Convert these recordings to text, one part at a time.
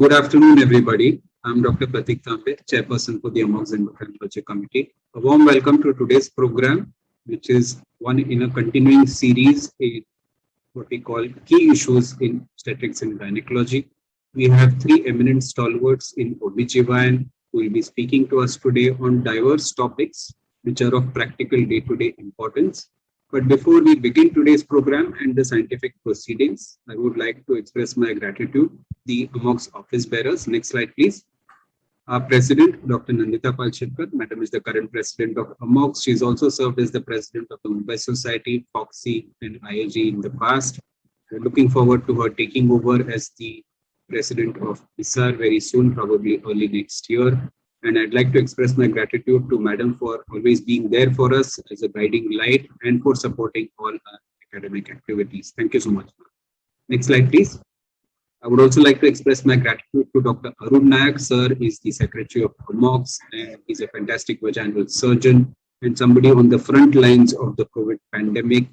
Good afternoon, everybody. I'm Dr. Pratik Tambe, Chairperson for the Amox Endocrinology Committee. A warm welcome to today's program, which is one in a continuing series in what we call key issues in obstetrics and gynecology. We have three eminent stalwarts in OB/GYN who will be speaking to us today on diverse topics which are of practical day-to-day importance. But before we begin today's program and the scientific proceedings, I would like to express my gratitude to the Amox office bearers. Next slide, please. Our president, Dr. Nandita Palshetkar, Madam is the current president of Amox. She's also served as the president of the Mumbai Society, FOXY, and IAG in the past. We're looking forward to her taking over as the president of ISAR very soon, probably early next year. And I'd like to express my gratitude to Madam for always being there for us as a guiding light and for supporting all our academic activities. Thank you so much. Next slide, please. I would also like to express my gratitude to Dr. Arun Nayak. Sir is the secretary of Amox and he's a fantastic vaginal surgeon and somebody on the front lines of the COVID pandemic.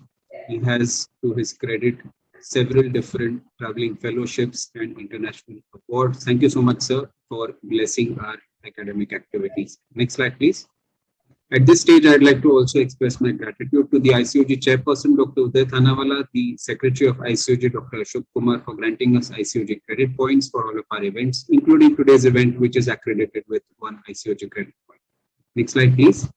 He has, to his credit, several different traveling fellowships and international awards. Thank you so much, sir, for blessing our academic activities. Next slide, please. At this stage, I'd like to also express my gratitude to the ICOG chairperson, Dr. Uday Thanawala, the secretary of ICOG, Dr. Ashok Kumar, for granting us ICOG credit points for all of our events, including today's event, which is accredited with one ICOG credit point. Next slide, please.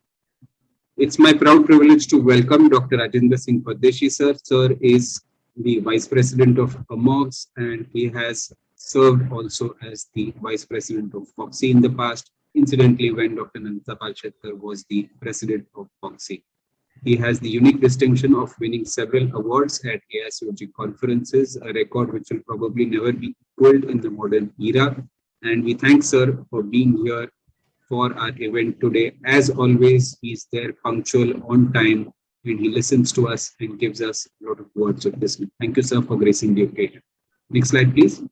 It's my proud privilege to welcome Dr. Rajendra Singh Pardeshi, sir. Sir is the vice president of Amox and he has served also as the vice president of FOXY in the past, incidentally when Dr. Nandita Palshetkar was the president of FOXY. He has the unique distinction of winning several awards at AICOG conferences, a record which will probably never be equaled in the modern era. And we thank sir for being here for our event today. As always, he's there punctual, on time, and he listens to us and gives us a lot of words of wisdom. Thank you, sir, for gracing the occasion. Next slide, please.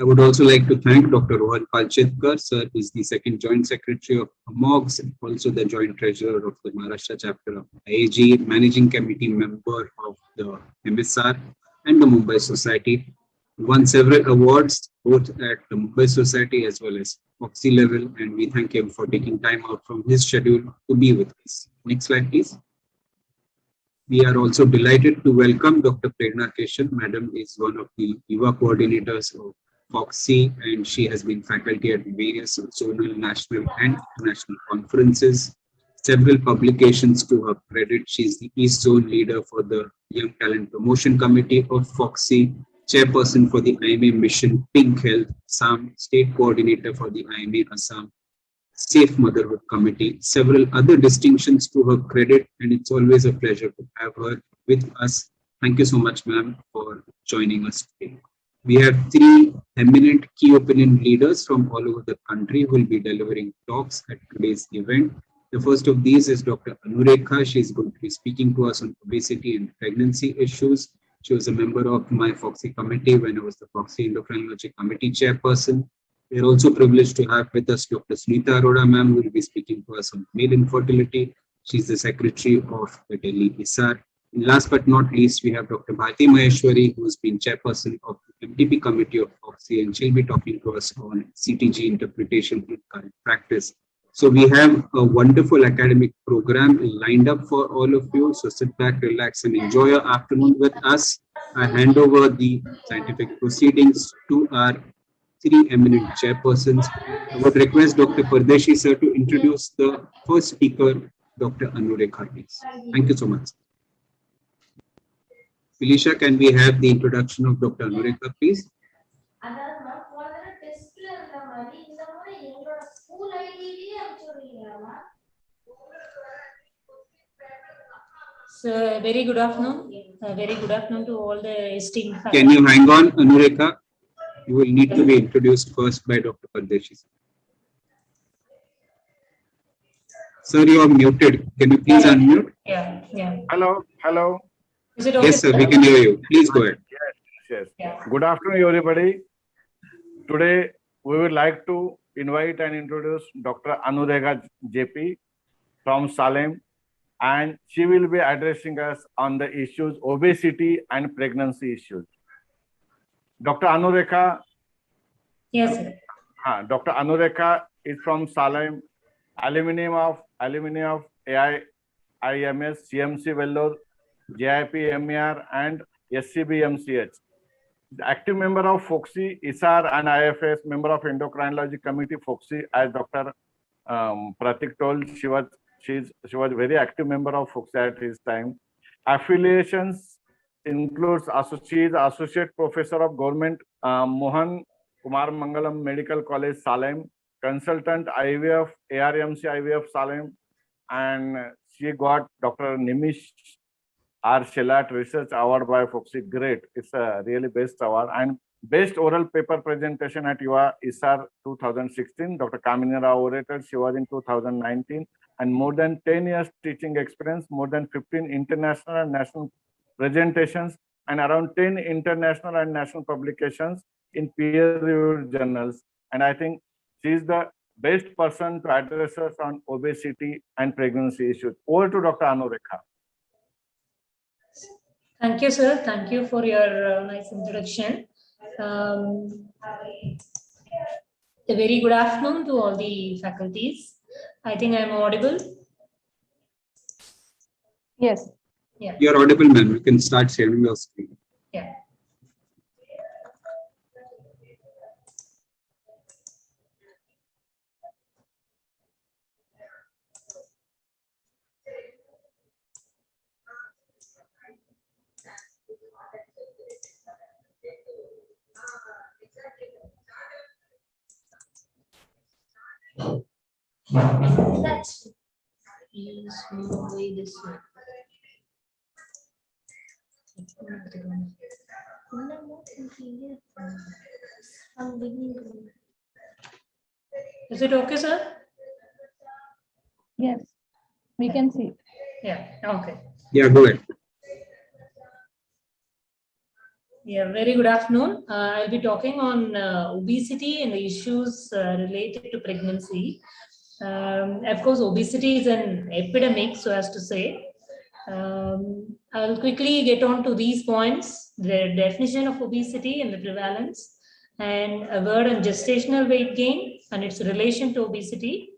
I would also like to thank Dr. Rohan Palchetkar. Sir is the second joint secretary of Amox and also the joint treasurer of the Maharashtra chapter of IAG, managing committee member of the MSR and the Mumbai Society. Won several awards both at the Mumbai Society as well as FOXY level, and we thank him for taking time out from his schedule to be with us. Next slide, please. We are also delighted to welcome Dr. Prerna Keshan. Madam is one of the Yuva coordinators of FOXY and she has been faculty at various zonal, national and international conferences. Several publications to her credit. She is the East Zone leader for the Young Talent Promotion Committee of FOXY, chairperson for the IMA Mission Pink Health Assam, state coordinator for the IMA Assam Safe Motherhood Committee, several other distinctions to her credit, and it's always a pleasure to have her with us. Thank you so much, ma'am, for joining us today. We have three eminent key opinion leaders from all over the country who will be delivering talks at today's event. The first of these is Dr. Anurekha. She is going to be speaking to us on obesity and pregnancy issues. She was a member of my FOXY committee when I was the FOXY Endocrinology Committee chairperson. We are also privileged to have with us Dr. Sunita Arora, ma'am, who will be speaking to us on male infertility. She is the secretary of the Delhi ISAR. And last but not least, we have Dr. Bharti Maheshwari, who has been chairperson of the MTP committee of FOXY, and she'll be talking to us on CTG interpretation in current practice. So we have a wonderful academic program lined up for all of you. So sit back, relax, and enjoy your afternoon with us. I hand over the scientific proceedings to our three eminent chairpersons. I would request Dr. Pardeshi sir to introduce the first speaker, Dr. Anurekha, please. Thank you so much. Felicia, can we have the introduction of Dr. Anurekha, please? So, very good afternoon. Very good afternoon to all the esteemed faculty. Can you hang on, Anurekha? You will need to be introduced first by Dr. Pardeshi. Sir, you are muted. Can you please unmute? Yeah. Hello. Is it okay? Yes, sir, we can hear you. Please go ahead. Yes. Yeah. Good afternoon, everybody. Today, we would like to invite and introduce Dr. Anurekha JP from Salem, and she will be addressing us on the issues obesity and pregnancy issues. Dr. Anurekha Yes, sir. Dr. Anurekha is from Salem, alumni of AIIMS, CMC Vellore, JIP MER, and SCB MCH. The active member of FOXI, ISAR, and IFS, member of Endocrinology Committee, FOXI, as Dr. Pratik told, she was very active member of FOXI at his time. Affiliations includes associate professor of government Mohan Kumar Mangalam Medical College, Salem, consultant IVF, ARMC IVF, Salem, and she got Dr. Nimish R. Shelat Research Award by FOXI. Great. It's a really best award. And best oral paper presentation at UA ISAR 2016. Dr. Kamini Rao orator. She was in 2019. And more than 10 years teaching experience, more than 15 international and national presentations, and around 10 international and national publications in peer-reviewed journals. And I think she is the best person to address us on obesity and pregnancy issues. Over to Dr. Anurekha. Thank you, sir. Thank you for your nice introduction. A very good afternoon to all the faculties. I think I'm audible. Yes. Yeah. You're audible, ma'am. You can start sharing your screen. Yeah. Let's use only this one. Is it okay, sir? Yes. We can see. Yeah. Okay. Yeah, go ahead. Yeah, very good afternoon. I'll be talking on obesity and the issues related to pregnancy. Of course, obesity is an epidemic, so as to say. I'll quickly get on to these points, the definition of obesity and the prevalence, and a word on gestational weight gain and its relation to obesity,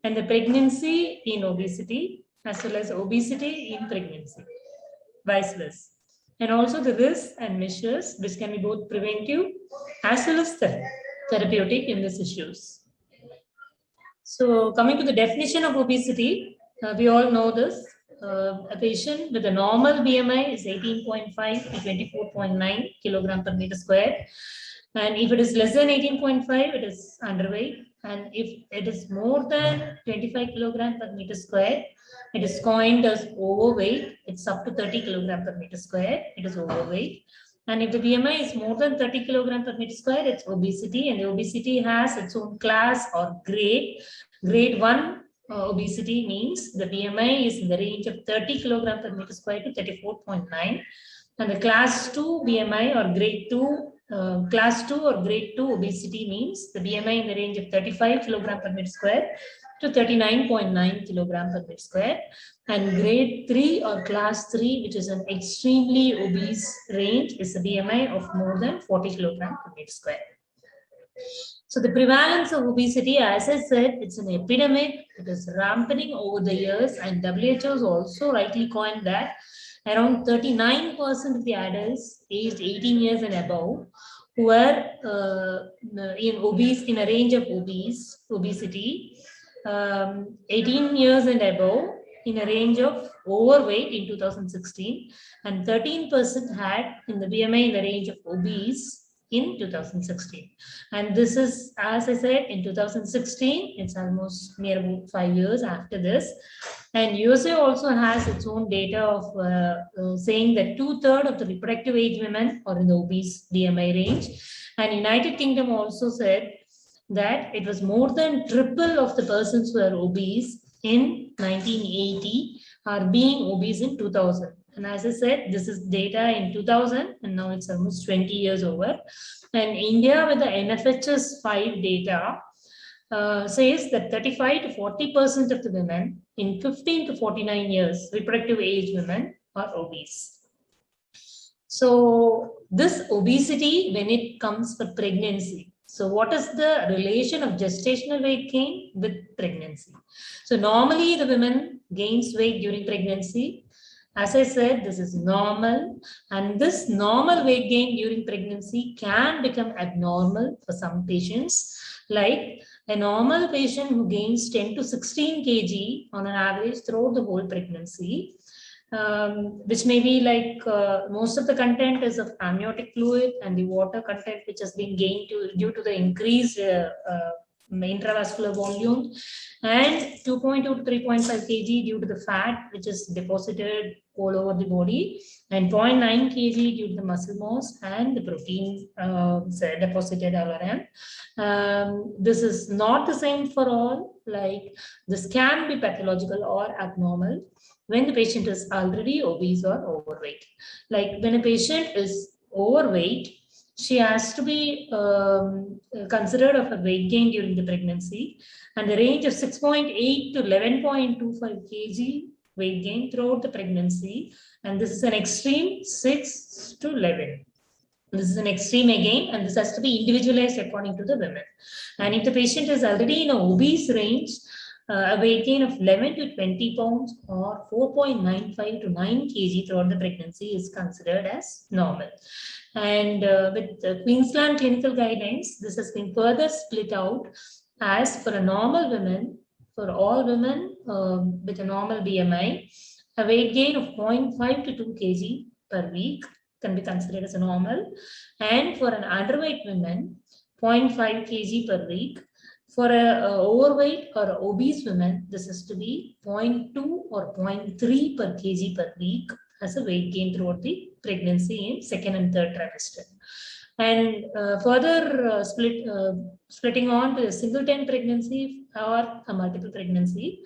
and the pregnancy in obesity, as well as obesity in pregnancy, vice versa. And also the risks and measures which can be both preventive as well as therapeutic in these issues. So coming to the definition of obesity, we all know this. A patient with a normal BMI is 18.5 to 24.9 kilogram per meter square. And if it is less than 18.5, it is underweight. And if it is more than 25 kilogram per meter square, it is coined as overweight. It's up to 30 kilogram per meter square. It is overweight. And if the BMI is more than 30 kilogram per meter square, it's obesity. And the obesity has its own class or grade. Grade 1 obesity means the BMI is in the range of 30 kilogram per meter square to 34.9. And the class 2 BMI or grade 2, class 2 or grade 2 obesity means the BMI in the range of 35 kilogram per meter square to 39.9 kilogram per meter square. And grade 3 or class 3, which is an extremely obese range, is a BMI of more than 40 kilogram per meter square. So the prevalence of obesity, as I said, it's an epidemic. It is rampanting over the years, and WHO has also rightly coined that around 39% of the adults aged 18 years and above who were in a range of obesity, 18 years and above in a range of overweight in 2016, and 13% had in the BMI in the range of obese in 2016. And this is, as I said, in 2016, it's almost near about 5 years after this. And USA also has its own data of saying that 2/3 of the reproductive age women are in the obese BMI range. And United Kingdom also said that it was more than triple of the persons who are obese in 1980 are being obese in 2000. And as I said, this is data in 2000, and now it's almost 20 years over. And India, with the NFHS 5 data, says that 35 to 40% of the women in 15 to 49 years, reproductive age women, are obese. So this obesity, when it comes for pregnancy, So what is the relation of gestational weight gain with pregnancy? So normally the women gains weight during pregnancy. As I said, this is normal, and this normal weight gain during pregnancy can become abnormal for some patients. Like a normal patient who gains 10 to 16 kg on an average throughout the whole pregnancy, which may be like most of the content is of amniotic fluid, and the water content which has been gained due to the increased intravascular volume, and 2.2 to 3.5 kg due to the fat which is deposited all over the body, and 0.9 kg due to the muscle mass and the protein deposited all around. This is not the same for all. Like this can be pathological or abnormal when the patient is already obese or overweight. Like when a patient is overweight, she has to be considered of a weight gain during the pregnancy, and the range of 6.8 to 11.25 kg weight gain throughout the pregnancy. And this is an extreme 6 to 11. This is an extreme again, and this has to be individualized according to the women. And if the patient is already in an obese range, a weight gain of 11 to 20 pounds or 4.95 to 9 kg throughout the pregnancy is considered as normal. And with the Queensland clinical guidelines, this has been further split out as for a normal woman, for all women with a normal BMI, a weight gain of 0.5 to 2 kg per week can be considered as a normal. And for an underweight woman, 0.5 kg per week. For a overweight or obese woman, this is to be 0.2 or 0.3 per kg per week as a weight gain throughout the pregnancy in second and third trimester. And further splitting on to a singleton pregnancy or a multiple pregnancy.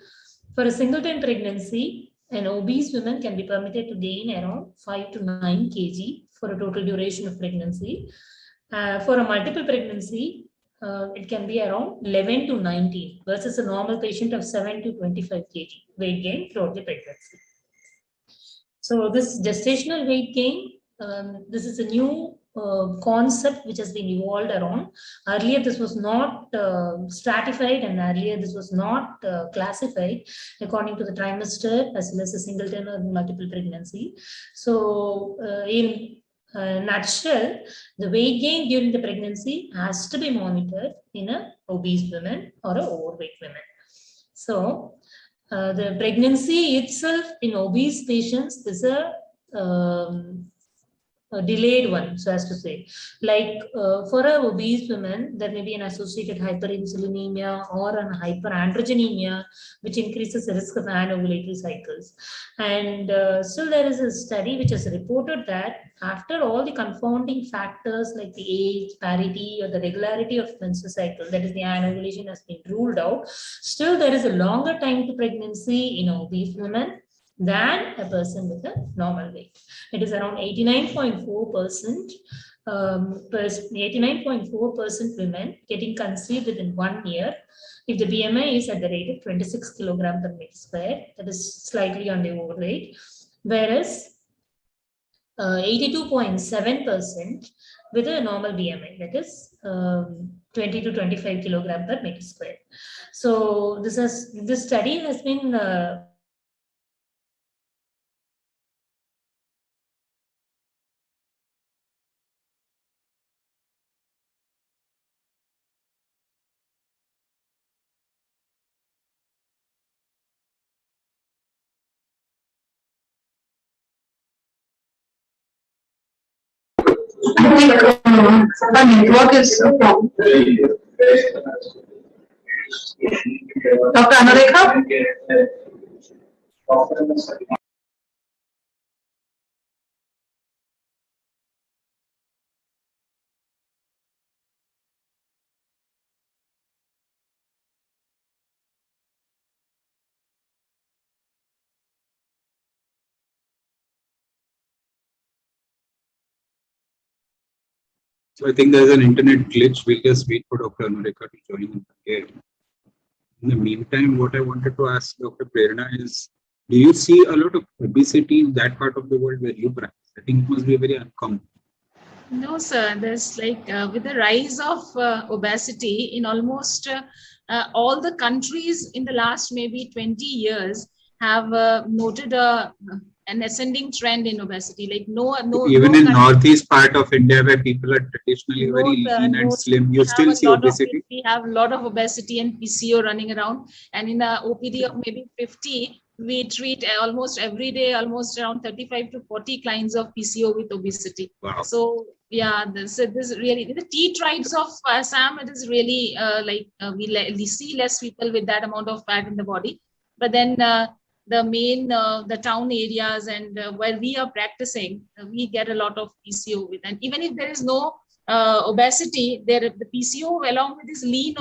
For a singleton pregnancy, an obese woman can be permitted to gain around 5 to 9 kg for a total duration of pregnancy. For a multiple pregnancy, it can be around 11 to 19 versus a normal patient of 7 to 25 kg weight gain throughout the pregnancy. So this gestational weight gain, this is a new concept which has been evolved around. Earlier, this was not stratified, and earlier this was not classified according to the trimester as well as a singleton or multiple pregnancy. So in nutshell, the weight gain during the pregnancy has to be monitored in an obese woman or an overweight woman. So the pregnancy itself in obese patients is a delayed one, so as to say. Like for a obese woman, there may be an associated hyperinsulinemia or an hyperandrogenemia, which increases the risk of anovulatory cycles. And still there is a study which has reported that after all the confounding factors like the age, parity, or the regularity of menstrual cycle, that is the anovulation, has been ruled out, still there is a longer time to pregnancy in obese women than a person with a normal weight. It is around 89.4%. 89.4% women getting conceived within 1 year if the BMI is at the rate of 26 kilogram per meter square, that is slightly on the overweight, whereas 82.7% with a normal BMI, that is 20 to 25 kilogram per meter square. So this study has been the network is wrong. Dr. Anurekha? So I think there's an internet glitch. We'll just wait for Dr. Anurekha to join in again. In the meantime, what I wanted to ask Dr. Prerna is, do you see a lot of obesity in that part of the world where you practice? I think it must be very uncommon. No, sir. There's like with the rise of obesity in almost all the countries in the last maybe 20 years have noted an ascending trend in obesity. Like Even no in country, northeast part of India where people are traditionally no, very sir, lean no. and slim, We you have still a see lot of it. obesity. We have a lot of obesity and PCO running around, and in a OPD of maybe 50, we treat almost every day almost around 35 to 40 clients of PCO with obesity. Wow. So yeah, this really the T tribes of Assam. It is really we see less people with that amount of fat in the body, but then the main the town areas and where we are practicing, we get a lot of PCO with, and even if there is no obesity, there the PCO along with this lean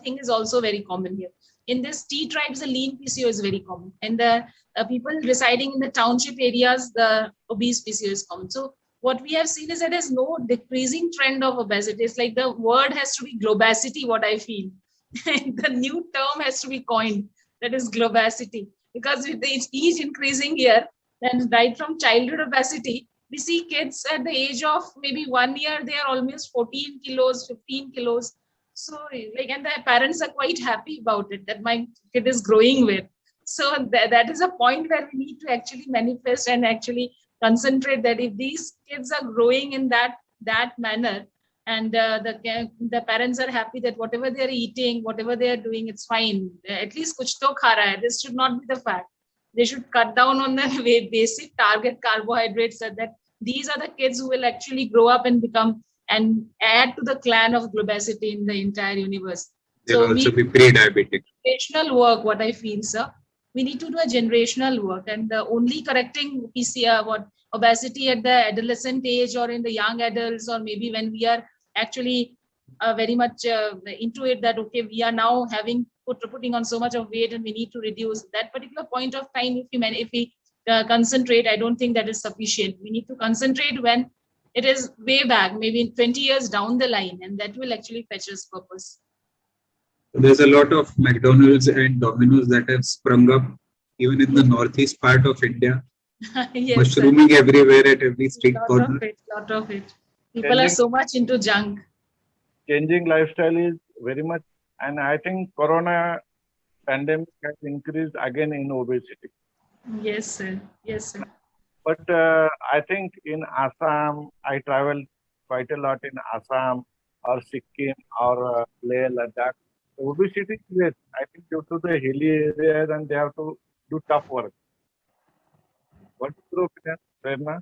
thing is also very common here. In this T tribes, the lean PCO is very common, and the people residing in the township areas, the obese PCO is common. So what we have seen is that there's no decreasing trend of obesity. It's like the word has to be globacity, what I feel. The new term has to be coined, that is globacity, because with each increasing year, then right from childhood obesity, we see kids at the age of maybe 1 year, they are almost 14 kilos, 15 kilos. So like, and the parents are quite happy about it, that my kid is growing with. So that is a point where we need to actually manifest and actually concentrate that if these kids are growing in that manner, and the parents are happy that whatever they are eating, whatever they are doing, it's fine. At least kuch to kha raha hai. This should not be the fact. They should cut down on the basic target carbohydrates, so that these are the kids who will actually grow up and become and add to the clan of globacity in the entire universe. They'll also be pre-diabetic. Generational work, what I feel, sir. We need to do a generational work, and only correcting obesity at the adolescent age or in the young adults, or maybe when we are actually very much into it, that okay, we are now putting on so much of weight and we need to reduce that particular point of time. If we concentrate, I don't think that is sufficient. We need to concentrate when it is way back, maybe 20 years down the line, and that will actually fetch us purpose. There's a lot of McDonald's and Domino's that have sprung up even in the northeast part of India. Yes, mushrooming everywhere at every street corner. Lot of it. People are so much into junk. Changing lifestyle is very much, and I think Corona pandemic has increased again in obesity. Yes, sir. Yes, sir. But I think in Assam, I travel quite a lot in Assam or Sikkim or Leh, Ladakh. Obesity is less. I think due to the hilly areas, and they have to do tough work. What is your opinion, Prerna?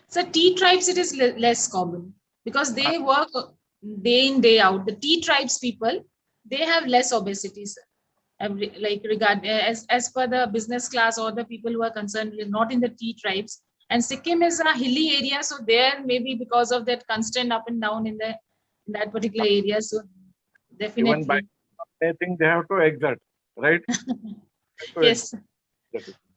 So T tribes, it is less common because they work day in, day out. The T tribes people, they have less obesity, sir. As per the business class or the people who are concerned, not in the T tribes. And Sikkim is a hilly area, so there maybe because of that constant up and down in that particular area. So definitely. Even by, I think they have to exert, right? Yes.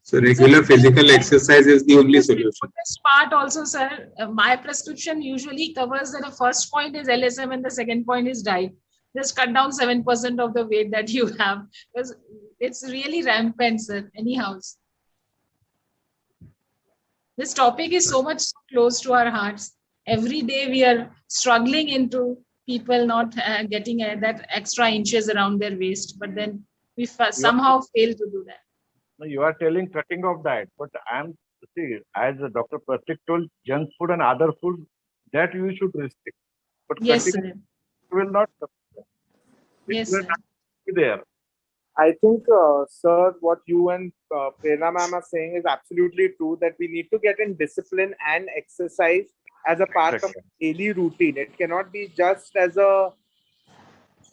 So regular physical exercise is the only solution. This part also, sir, my prescription usually covers that the first point is LSM and the second point is diet. Just cut down 7% of the weight that you have, because it's really rampant, sir. Anyhow, this topic is so much close to our hearts. Every day we are struggling into people not getting that extra inches around their waist, but then we somehow fail to do that. No, you are telling cutting off diet, but I'm as Dr. Pratik told, junk food and other food that you should restrict. But yes, cutting sir. will not. Yes, sir. There. I think, sir, what you and Prerna ma'am are saying is absolutely true, that we need to get in discipline and exercise as a part of daily routine. It cannot be just as a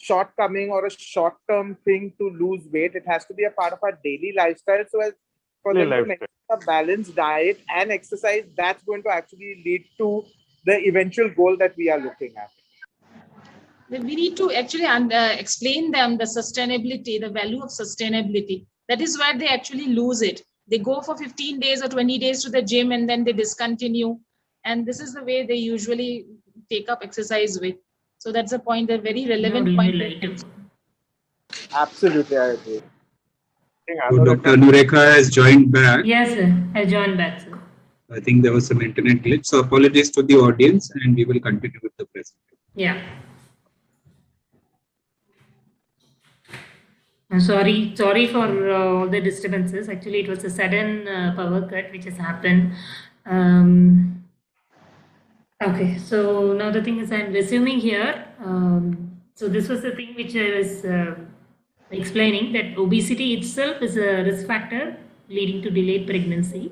shortcoming or a short-term thing to lose weight. It has to be a part of our daily lifestyle. So as for them to maintain a balanced diet and exercise, that's going to actually lead to the eventual goal that we are looking at. We need to actually explain them the sustainability, the value of sustainability. That is where they actually lose it. They go for 15 days or 20 days to the gym and then they discontinue. And this is the way they usually take up exercise with. So that's a point, a very relevant point. Absolutely, I agree. So Dr. Anurekha has joined back. Yes, sir. I joined back, sir. I think there was some internet glitch. So apologies to the audience, and we will continue with the presentation. Yeah. I'm sorry for all the disturbances. Actually, it was a sudden power cut which has happened. Okay, so now the thing is, I'm resuming here. So this was the thing which I was explaining, that obesity itself is a risk factor leading to delayed pregnancy.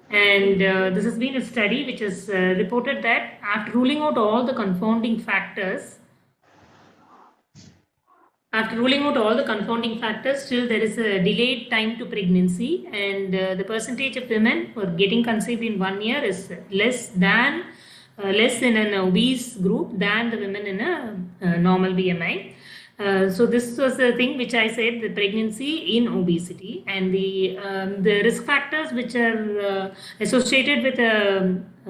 And this has been a study which has reported that after ruling out all the confounding factors, still there is a delayed time to pregnancy, and the percentage of women who are getting conceived in 1 year is less in an obese group than the women in a normal BMI. So this was the thing which I said, the pregnancy in obesity, and the risk factors which are associated with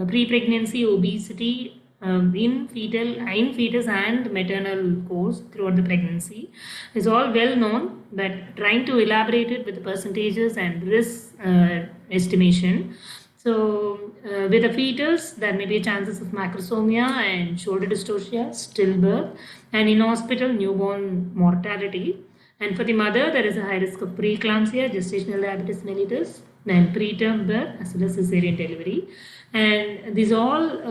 pre-pregnancy obesity in fetus and maternal course throughout the pregnancy is all well known, but trying to elaborate it with the percentages and risk estimation. So with the fetus, there may be chances of macrosomia and shoulder dystocia, stillbirth, and in-hospital newborn mortality. And for the mother, there is a high risk of preeclampsia, gestational diabetes mellitus, and preterm birth, as well as cesarean delivery. And these all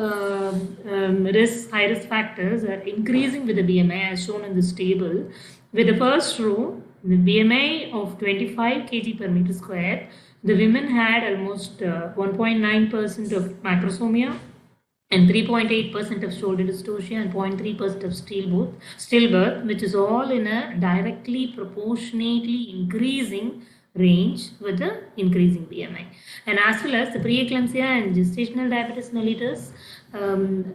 high risk factors are increasing with the BMI, as shown in this table. With the first row, the BMI of 25 kg per meter square, the women had almost 1.9% of macrosomia and 3.8% of shoulder dystocia and 0.3% of stillbirth, which is all in a directly proportionately increasing range with the increasing BMI. And as well as the preeclampsia and gestational diabetes mellitus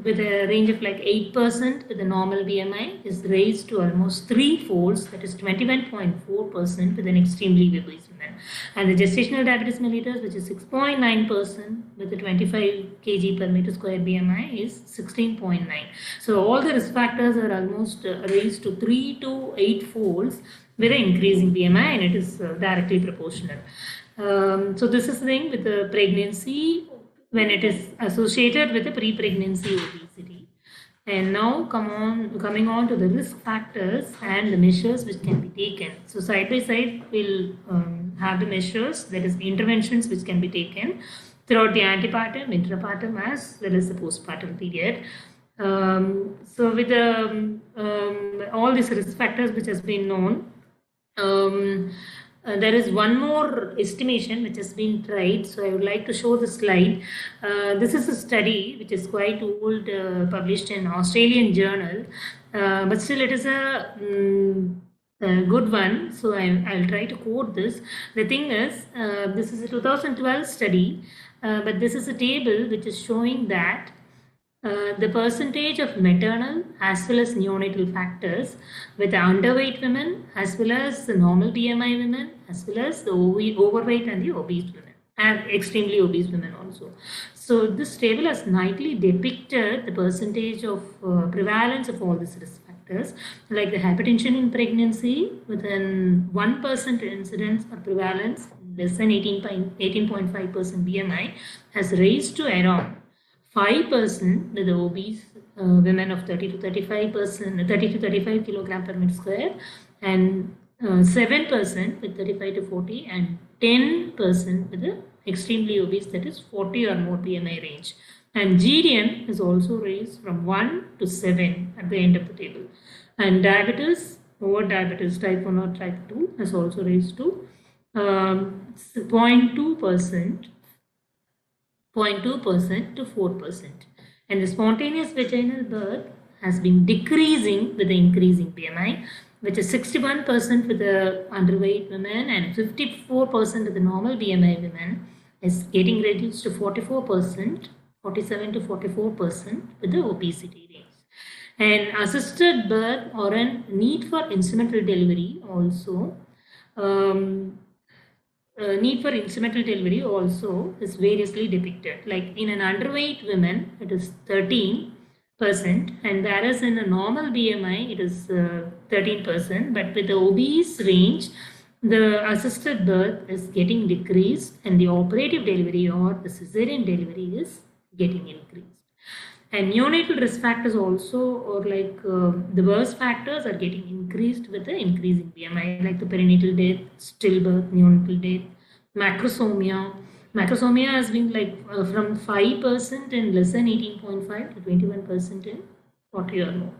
with a range of like 8% with the normal BMI is raised to almost 3-folds, that is 21.4% with an extremely obese woman. And the gestational diabetes mellitus, which is 6.9% with the 25 kg per meter square BMI, is 16.9. So all the risk factors are almost raised to 3 to 8-folds with an increasing BMI, and it is directly proportional. So this is the thing with the pregnancy when it is associated with the pre-pregnancy obesity. And now coming on to the risk factors and the measures which can be taken. So side by side, we'll have the measures, that is the interventions which can be taken throughout the antepartum, intrapartum, as well as the postpartum period. So with all these risk factors which has been known, there is one more estimation which has been tried. So I would like to show the slide. This is a study which is quite old, published in Australian journal, but still it is a good one. So I'll try to quote this. The thing is, this is a 2012 study, but this is a table which is showing that the percentage of maternal as well as neonatal factors with the underweight women as well as the normal BMI women as well as the overweight and the obese women and extremely obese women also. So this table has nicely depicted the percentage of prevalence of all these risk factors, like the hypertension in pregnancy within 1% incidence or prevalence less than 18.5% BMI has raised to around 5% with the obese women of 30 to 35 kilogram per meter square, and 7% with 35 to 40, and 10% with the extremely obese, that is 40 or more BMI range. And GDM is also raised from 1 to 7 at the end of the table. And diabetes, over diabetes type 1 or type 2, is also raised to 0.2% to 4%. And the spontaneous vaginal birth has been decreasing with the increasing BMI, which is 61% with the underweight women and 54% of the normal BMI women is getting reduced to 44%, 47 to 44% with the obesity range. And assisted birth or a need for incidental delivery also is variously depicted. Like in an underweight woman, it is 13%, and whereas in a normal BMI, it is 13%. But with the obese range, the assisted birth is getting decreased and the operative delivery or the cesarean delivery is getting increased. And neonatal risk factors also, or like the worst factors are getting increased with the increasing BMI, like the perinatal death, stillbirth, neonatal death, macrosomia. Macrosomia has been like from 5% in less than 18.5 to 21% in 40 or more.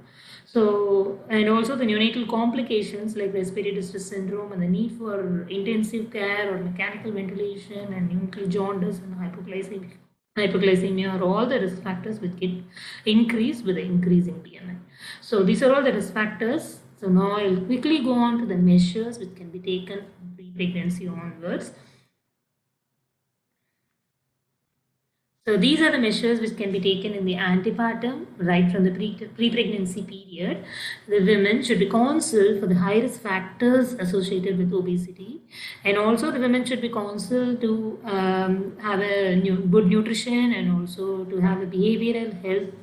So, and also the neonatal complications like respiratory distress syndrome and the need for intensive care or mechanical ventilation and neonatal jaundice and hypoglycemia are all the risk factors which get increased with the increasing BMI. So these are all the risk factors. So now I'll quickly go on to the measures which can be taken from pre-pregnancy onwards. So these are the measures which can be taken in the antepartum, right from the pre-pregnancy period. The women should be counseled for the high-risk factors associated with obesity, and also the women should be counseled to have a good nutrition and also to have a behavioral health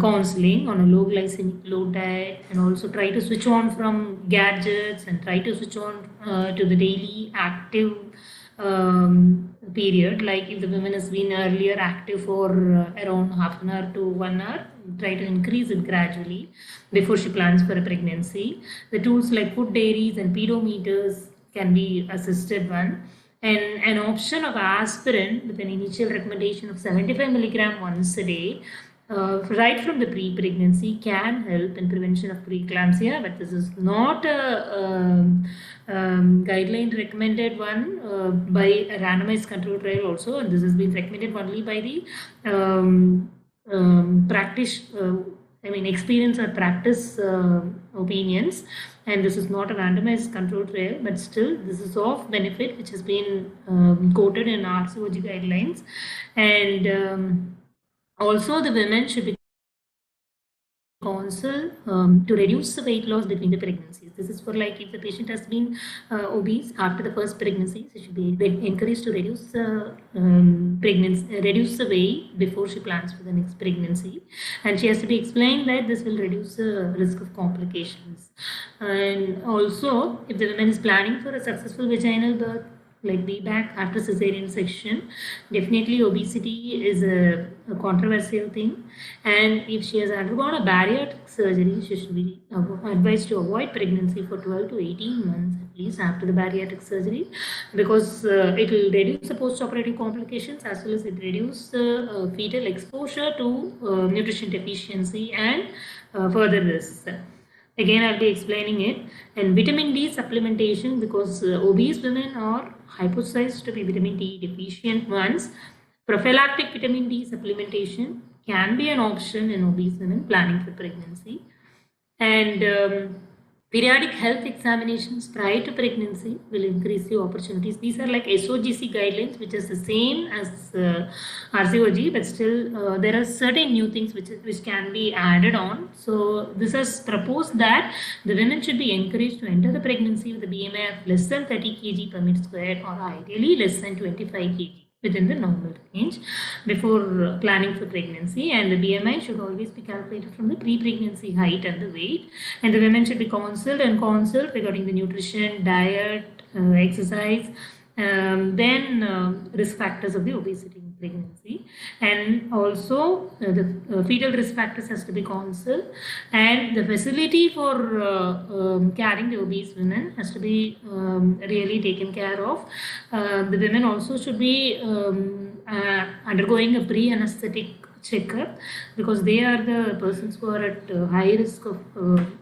counseling on a low glycemic load diet, and also try to switch on from gadgets and try to switch on to the daily active period. Like if the woman has been earlier active for around half an hour to 1 hour, try to increase it gradually before she plans for a pregnancy. The tools like food diaries and pedometers can be assisted one. And an option of aspirin with an initial recommendation of 75 milligram once a day right from the pre-pregnancy can help in prevention of preeclampsia, but this is not a guideline recommended one by a randomized control trial also, and this has been recommended only by the experience or practice opinions, and this is not a randomized control trial, but still this is of benefit which has been quoted in RCOG guidelines. And also the women should be counseled to reduce the weight loss between the pregnancies. This is for like if the patient has been obese after the first pregnancy, she should be encouraged to reduce the reduce the weight before she plans for the next pregnancy, and she has to be explained that this will reduce the risk of complications. And also, if the woman is planning for a successful vaginal birth, like VBAC after cesarean section, definitely obesity is a controversial thing, and if she has undergone a bariatric surgery, she should be advised to avoid pregnancy for 12 to 18 months at least after the bariatric surgery, because it will reduce the post-operative complications as well as it reduce the fetal exposure to nutrition deficiency and further risks. Again, I'll be explaining it. And vitamin D supplementation, because obese women are hypothesized to be vitamin D deficient ones. Prophylactic vitamin D supplementation can be an option in obese women planning for pregnancy. And periodic health examinations prior to pregnancy will increase the opportunities. These are like SOGC guidelines, which is the same as RCOG, but still there are certain new things which can be added on. So this has proposed that the women should be encouraged to enter the pregnancy with a BMI of less than 30 kg per meter square, or ideally less than 25 kg within the normal range before planning for pregnancy, and the BMI should always be calculated from the pre-pregnancy height and the weight, and the women should be counseled regarding the nutrition, diet, exercise, then risk factors of the obesity in pregnancy, and also the fetal risk factors has to be counseled, and the facility for carrying the obese women has to be really taken care of. The women also should be undergoing a pre-anesthetic checkup, because they are the persons who are at high risk of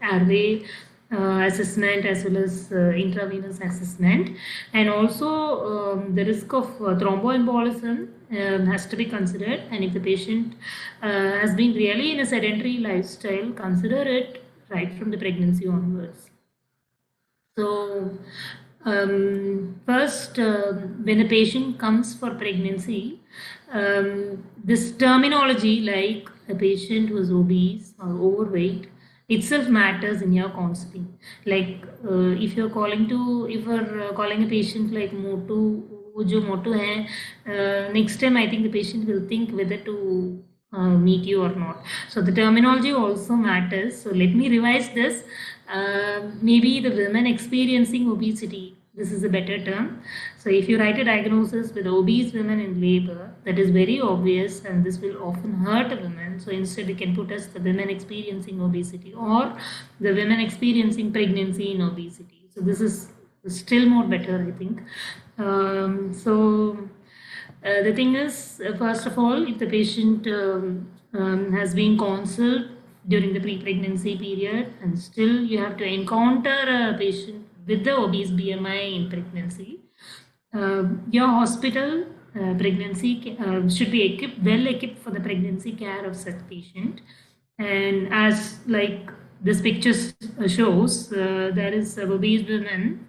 airway assessment as well as intravenous assessment, and also the risk of thromboembolism has to be considered, and if the patient has been really in a sedentary lifestyle, consider it right from the pregnancy onwards. So first, when a patient comes for pregnancy, this terminology like a patient who is obese or overweight itself matters in your counseling. Like if you're calling a patient like motu, jo motu hai, next time I think the patient will think whether to meet you or not. So the terminology also matters. So let me revise this. maybe the women experiencing obesity. This is a better term. So if you write a diagnosis with obese women in labor, that is very obvious, and this will often hurt a woman. So instead, we can put as the women experiencing obesity or the women experiencing pregnancy in obesity. So this is still more better, I think. The thing is, first of all, if the patient has been counseled during the pre-pregnancy period, and still you have to encounter a patient with the obese BMI in pregnancy, your hospital pregnancy should be well equipped for the pregnancy care of such patient. And as like this picture shows, there is a obese woman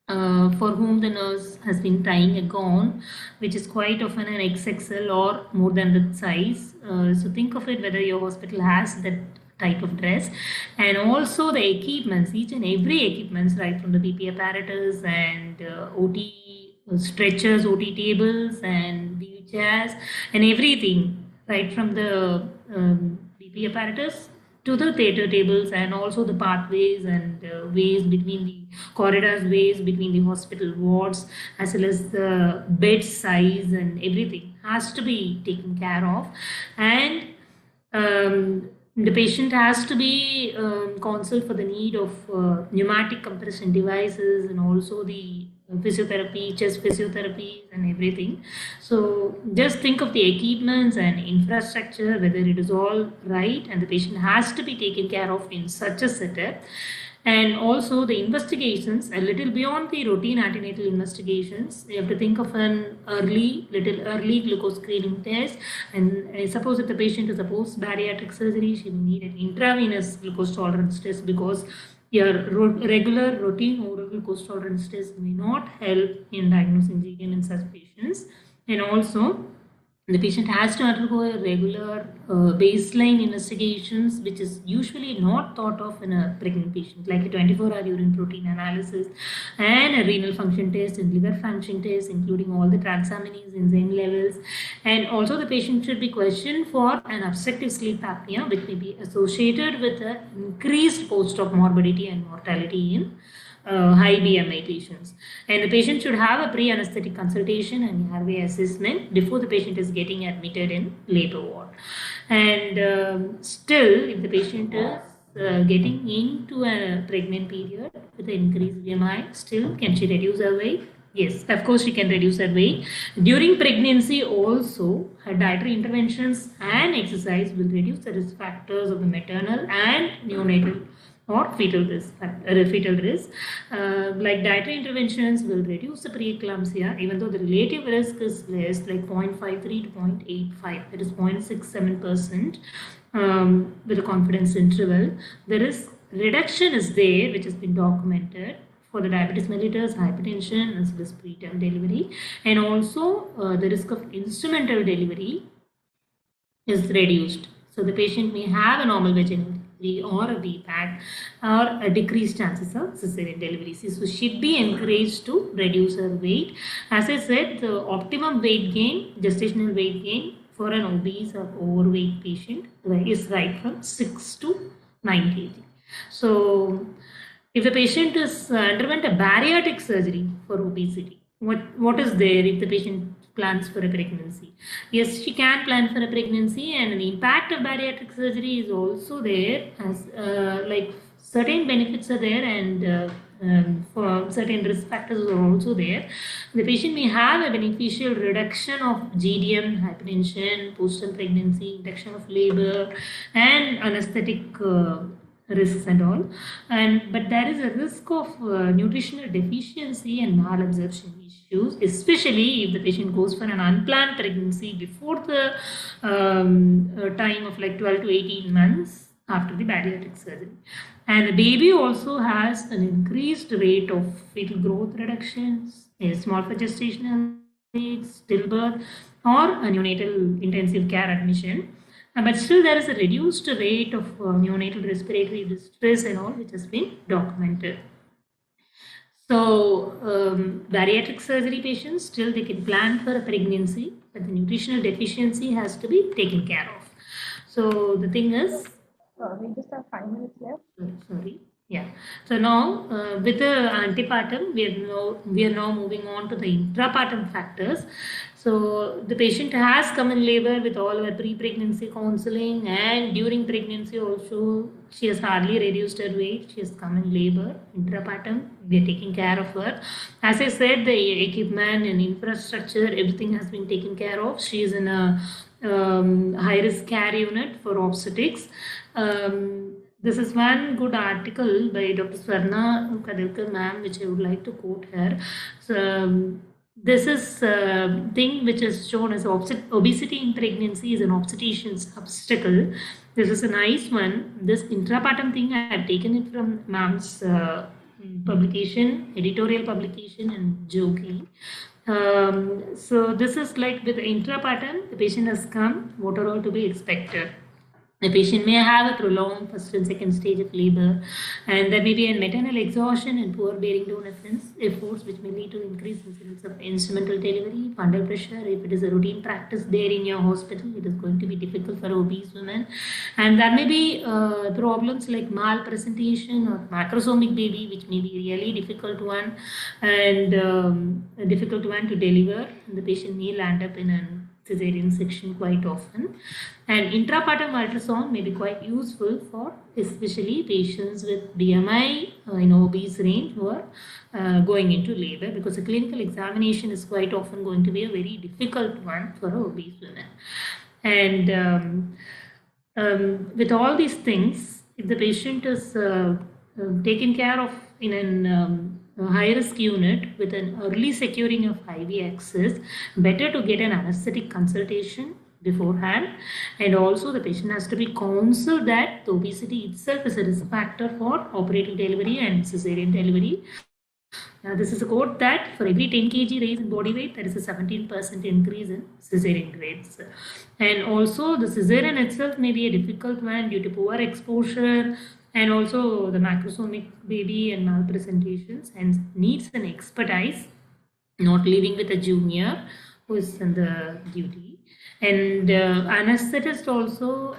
for whom the nurse has been tying a gown, which is quite often an XXL or more than the size. So think of it whether your hospital has that type of dress. And also the equipments, each and every equipments, right from the BP apparatus and OT stretchers, OT tables and wheelchairs and everything, right from the BP apparatus to the theater tables, and also the pathways and ways between the corridors, ways between the hospital wards, as well as the bed size and everything has to be taken care of. And the patient has to be counseled for the need of pneumatic compression devices and also the physiotherapy, chest physiotherapy and everything. So just think of the equipments and infrastructure, whether it is all right, and the patient has to be taken care of in such a setup. And also the investigations, a little beyond the routine antenatal investigations, you have to think of an early glucose screening test. And suppose if the patient is a post-bariatric surgery, she will need an intravenous glucose tolerance test, because your regular routine oral glucose tolerance test may not help in diagnosing GYN in such patients. And also the patient has to undergo a regular baseline investigations, which is usually not thought of in a pregnant patient, like a 24-hour urine protein analysis and a renal function test and liver function test, including all the transaminase enzyme levels. And also the patient should be questioned for an obstructive sleep apnea, which may be associated with an increased post-op morbidity and mortality in high BMI patients. And the patient should have a pre-anesthetic consultation and airway assessment before the patient is getting admitted in labor ward. And still, if the patient is getting into a pregnant period with an increased BMI, still can she reduce her weight? Yes, of course she can reduce her weight. During pregnancy also, her dietary interventions and exercise will reduce the risk factors of the maternal and neonatal or fetal risk. Like dietary interventions will reduce the preeclampsia, even though the relative risk is less, like 0.53 to 0.85, that is 0.67% with a confidence interval. The risk reduction is there, which has been documented for the diabetes mellitus, hypertension, as well as preterm delivery. And also the risk of instrumental delivery is reduced. So the patient may have a normal vaginal or a VPAC or a decreased chances of cesarean delivery. So she should be encouraged to reduce her weight. As I said, the optimum weight gain, gestational weight gain for an obese or overweight patient is right from 6 to 9 kg. So if the patient is underwent a bariatric surgery for obesity, what is there if the patient plans for a pregnancy? Yes, she can plan for a pregnancy, and the impact of bariatric surgery is also there, as like certain benefits are there, and for certain risk factors are also there. The patient may have a beneficial reduction of GDM, hypertension, postpartum pregnancy, induction of labor, and anesthetic risks and all. But there is a risk of nutritional deficiency and malabsorption issues, especially if the patient goes for an unplanned pregnancy before the time of like 12 to 18 months after the bariatric surgery. And the baby also has an increased rate of fetal growth reductions, small for gestational age, stillbirth, or a neonatal intensive care admission. But still there is a reduced rate of neonatal respiratory distress and all, which has been documented. So bariatric surgery patients, still they can plan for a pregnancy, but the nutritional deficiency has to be taken care of. So the thing is, we just have 5 minutes left. Sorry. Yeah. So now with the antepartum, we are now moving on to the intrapartum factors. So the patient has come in labor with all our pre-pregnancy counseling, and during pregnancy also she has hardly reduced her weight. She has come in labor. Intrapartum, we are taking care of her. As I said, the equipment and infrastructure, everything has been taken care of. She is in a high-risk care unit for obstetrics. This is one good article by Dr. Swarna Kadilkar ma'am, which I would like to quote here. So, this is a thing which is shown as obesity in pregnancy is an obstetrician's obstacle. This is a nice one. This intrapartum thing, I have taken it from ma'am's publication, editorial publication in GYN. So this is like with the intrapartum, the patient has come, what are all to be expected. The patient may have a prolonged first and second stage of labor, and there may be a maternal exhaustion and poor bearing down efforts, which may lead to increased incidence of instrumental delivery, fundal pressure. If it is a routine practice there in your hospital, it is going to be difficult for obese women. And there may be problems like malpresentation or macrosomic baby, which may be a really difficult one and a difficult one to deliver. And the patient may land up in an cesarean section quite often, and intrapartum ultrasound may be quite useful for especially patients with BMI in obese range who are going into labor, because the clinical examination is quite often going to be a very difficult one for obese women. And with all these things, if the patient is taken care of in an high-risk unit with an early securing of IV access, better to get an anesthetic consultation beforehand, and also the patient has to be counseled that the obesity itself is a risk factor for operative delivery and cesarean delivery. Now, this is a quote that for every 10 kg raise in body weight, there is a 17% increase in cesarean rates. And also the cesarean itself may be a difficult one due to poor exposure, and also the macrosomic baby and malpresentations, and needs an expertise, not living with a junior who is in the duty. And anesthetist also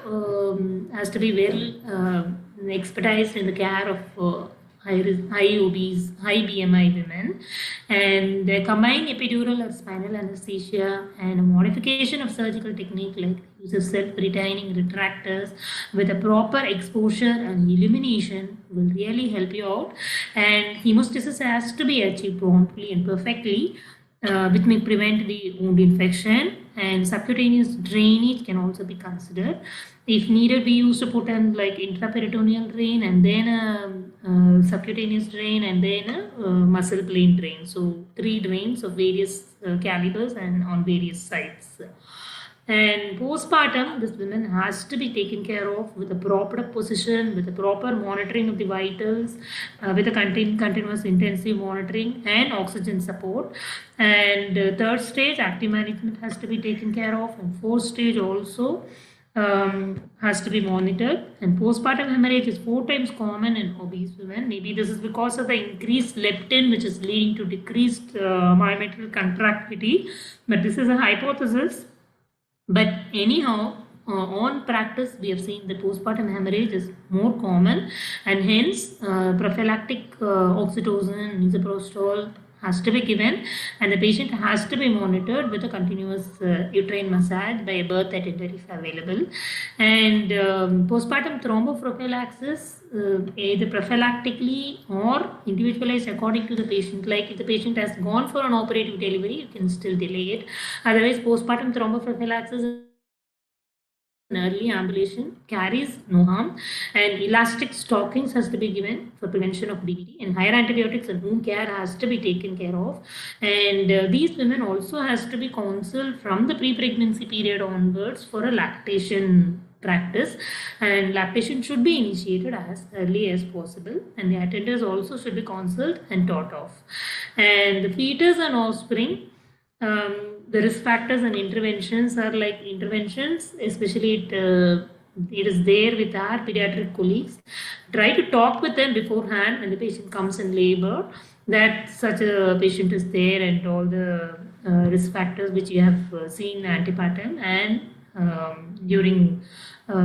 has to be well expertised in the care of high obese, high BMI women, and combined epidural or spinal anesthesia and a modification of surgical technique like use of self-retaining retractors with a proper exposure and illumination will really help you out. And hemostasis has to be achieved promptly and perfectly, which may prevent the wound infection, and subcutaneous drainage can also be considered. If needed, we used to put in like intraperitoneal drain and then a subcutaneous drain and then a muscle plane drain. So 3 drains of various calibers and on various sites. And postpartum, this woman has to be taken care of with a proper position, with a proper monitoring of the vitals, with a continuous intensive monitoring and oxygen support. And 3rd stage, active management has to be taken care of, and 4th stage also has to be monitored. And postpartum hemorrhage is 4 times common in obese women. Maybe this is because of the increased leptin, which is leading to decreased myometrial contractility, but this is a hypothesis. But anyhow, on practice, we have seen that postpartum hemorrhage is more common, and hence prophylactic oxytocin, misoprostol has to be given, and the patient has to be monitored with a continuous uterine massage by a birth attendant if available. And postpartum thromboprophylaxis, either prophylactically or individualized according to the patient. Like if the patient has gone for an operative delivery, you can still delay it. Otherwise, postpartum thromboprophylaxis early ambulation carries no harm, and elastic stockings has to be given for prevention of DVT, and higher antibiotics and wound care has to be taken care of. And these women also has to be counseled from the pre-pregnancy period onwards for a lactation practice, and lactation should be initiated as early as possible, and the attenders also should be counseled and taught off. And the fetus and offspring, the risk factors and interventions are like interventions, especially it is there with our pediatric colleagues. Try to talk with them beforehand when the patient comes in labor that such a patient is there, and all the risk factors which you have seen antepartum and during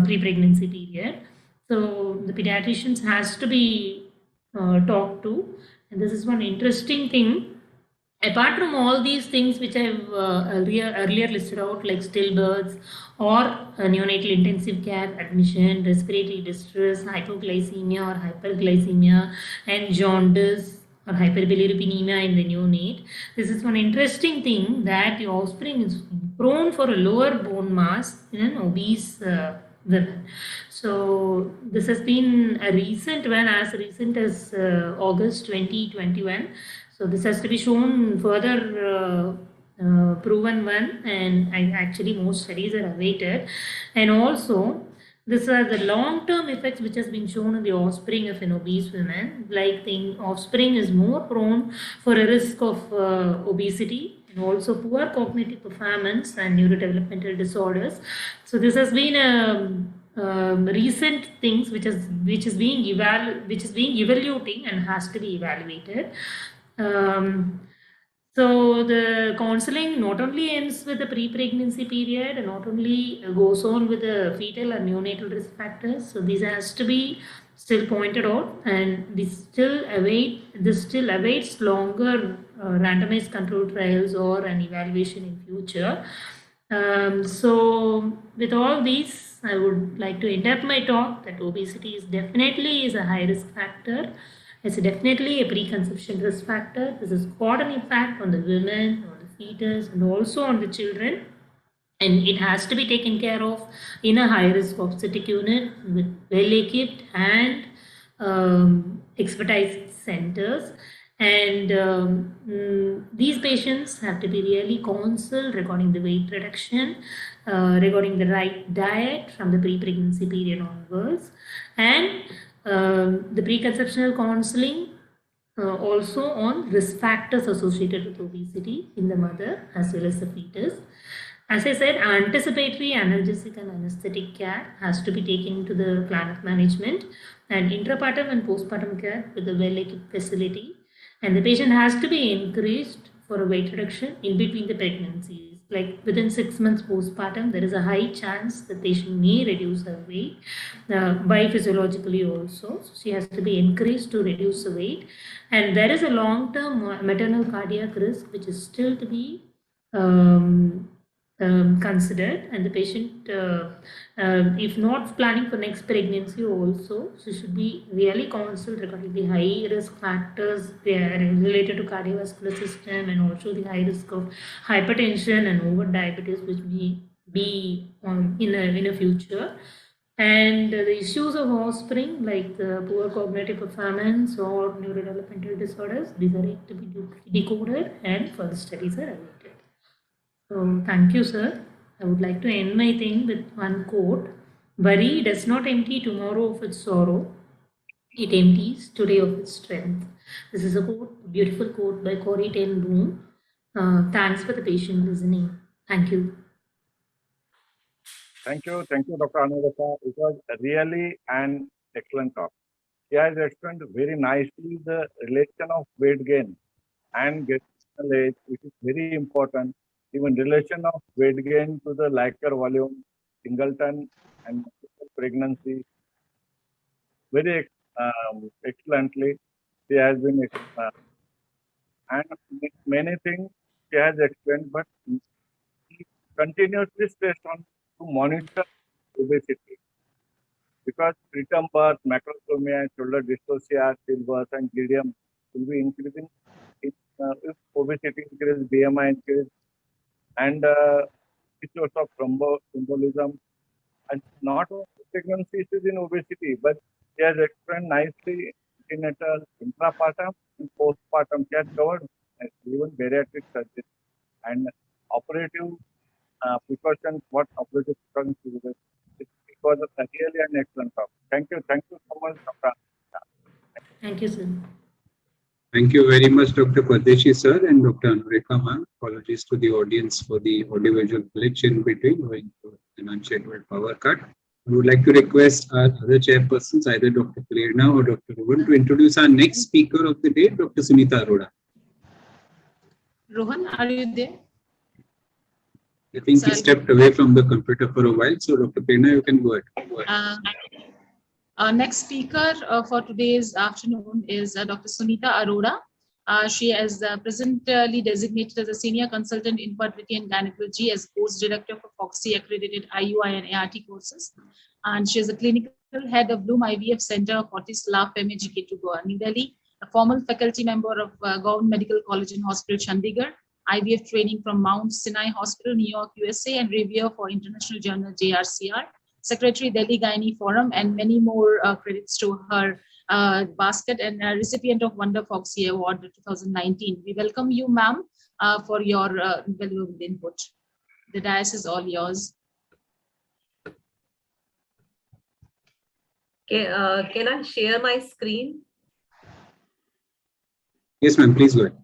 pre-pregnancy period. So the pediatricians has to be talk to. And this is one interesting thing. Apart from all these things which I've earlier listed out, like stillbirths or neonatal intensive care admission, respiratory distress, hypoglycemia or hyperglycemia, and jaundice or hyperbilirubinemia in the neonate, this is one interesting thing that the offspring is prone for a lower bone mass in an obese women. So this has been a recent one, as recent as August 2021. So this has to be shown further proven one, and actually most studies are awaited. And also, these are the long-term effects which has been shown in the offspring of an obese woman. Like the offspring is more prone for a risk of obesity, and also poor cognitive performance and neurodevelopmental disorders. So this has been a recent things which is being evaluating and has to be evaluated. So the counseling not only ends with the pre-pregnancy period, and not only goes on with the fetal and neonatal risk factors. So this has to be still pointed out, and this still awaits longer randomized control trials or an evaluation in future. So with all these, I would like to end up my talk that obesity is definitely a high risk factor. It's definitely a preconception risk factor. This has got an impact on the women, on the fetus, and also on the children. And it has to be taken care of in a high-risk obstetric unit with well-equipped and expertise centers. And these patients have to be really counseled regarding the weight reduction, regarding the right diet from the pre-pregnancy period onwards, and the preconceptional counseling also on risk factors associated with obesity in the mother as well as the fetus. As I said, anticipatory analgesic and anesthetic care has to be taken into the plan of management, and intrapartum and postpartum care with a well-equipped facility. And the patient has to be encouraged for a weight reduction in between the pregnancies. Like within 6 months postpartum, there is a high chance the patient may reduce her weight by physiologically also. So she has to be encouraged to reduce the weight. And there is a long-term maternal cardiac risk which is still to be considered, and the patient, if not planning for next pregnancy also, so should be really counseled regarding the high risk factors related to cardiovascular system, and also the high risk of hypertension and over diabetes which may be in a future. And the issues of offspring like poor cognitive performance or neurodevelopmental disorders, these are yet to be decoded, and further studies are awaited. So thank you, sir. I would like to end my thing with one quote. Worry does not empty tomorrow of its sorrow. It empties today of its strength. This is a quote, a beautiful quote by Corrie ten Boom. Thanks for the patient listening. Thank you. Thank you, Dr. Anuradha. It was really an excellent talk. He has explained very nicely the relation of weight gain and gestational age, which is very important. Even relation of weight gain to the lacquer volume, singleton, and pregnancy. Very excellently, she has been and many things she has explained, but she continuously stressed on to monitor obesity, because preterm birth, macrosomia, shoulder dystocia, stillbirth, and GDM will be increasing if obesity increases, BMI increases, and issues of thromboembolism, and not only pregnancy issues in obesity, but she has explained nicely antenatal, intrapartum, and postpartum. She has covered even bariatric surgery and operative precautions. What operative precautions to do? It was really an excellent talk. Thank you so much, Dr. Thank you, sir. Thank you very much, Dr. Pardeshi sir and Dr. Anurekha ma'am. Apologies to the audience for the audiovisual glitch in between owing to an unscheduled power cut. I would like to request our other chairpersons, either Dr. Prerna or Dr. Rohan, to introduce our next speaker of the day, Dr. Sunita Arora. Rohan, are you there? I think he stepped away from the computer for a while. So, Dr. Prerna, you can go ahead. Next speaker for today's afternoon is Dr. Sunita Arora. She is presently designated as a Senior Consultant in Fertility and Gynecology as Course Director for FOXY accredited IUI and ART courses. And she is the Clinical Head of Bloom IVF Center, Fortis La Femme GK2 New Delhi, a formal faculty member of Government Medical College and Hospital, Chandigarh, IVF training from Mount Sinai Hospital, New York, USA, and reviewer for International Journal JRCR, Secretary Delhi Gynae Forum, and many more credits to her basket, and recipient of Wonder Foxy Award 2019. We welcome you, ma'am, for your valuable input. The dais is all yours. Okay, can I share my screen? Yes, ma'am, please go ahead.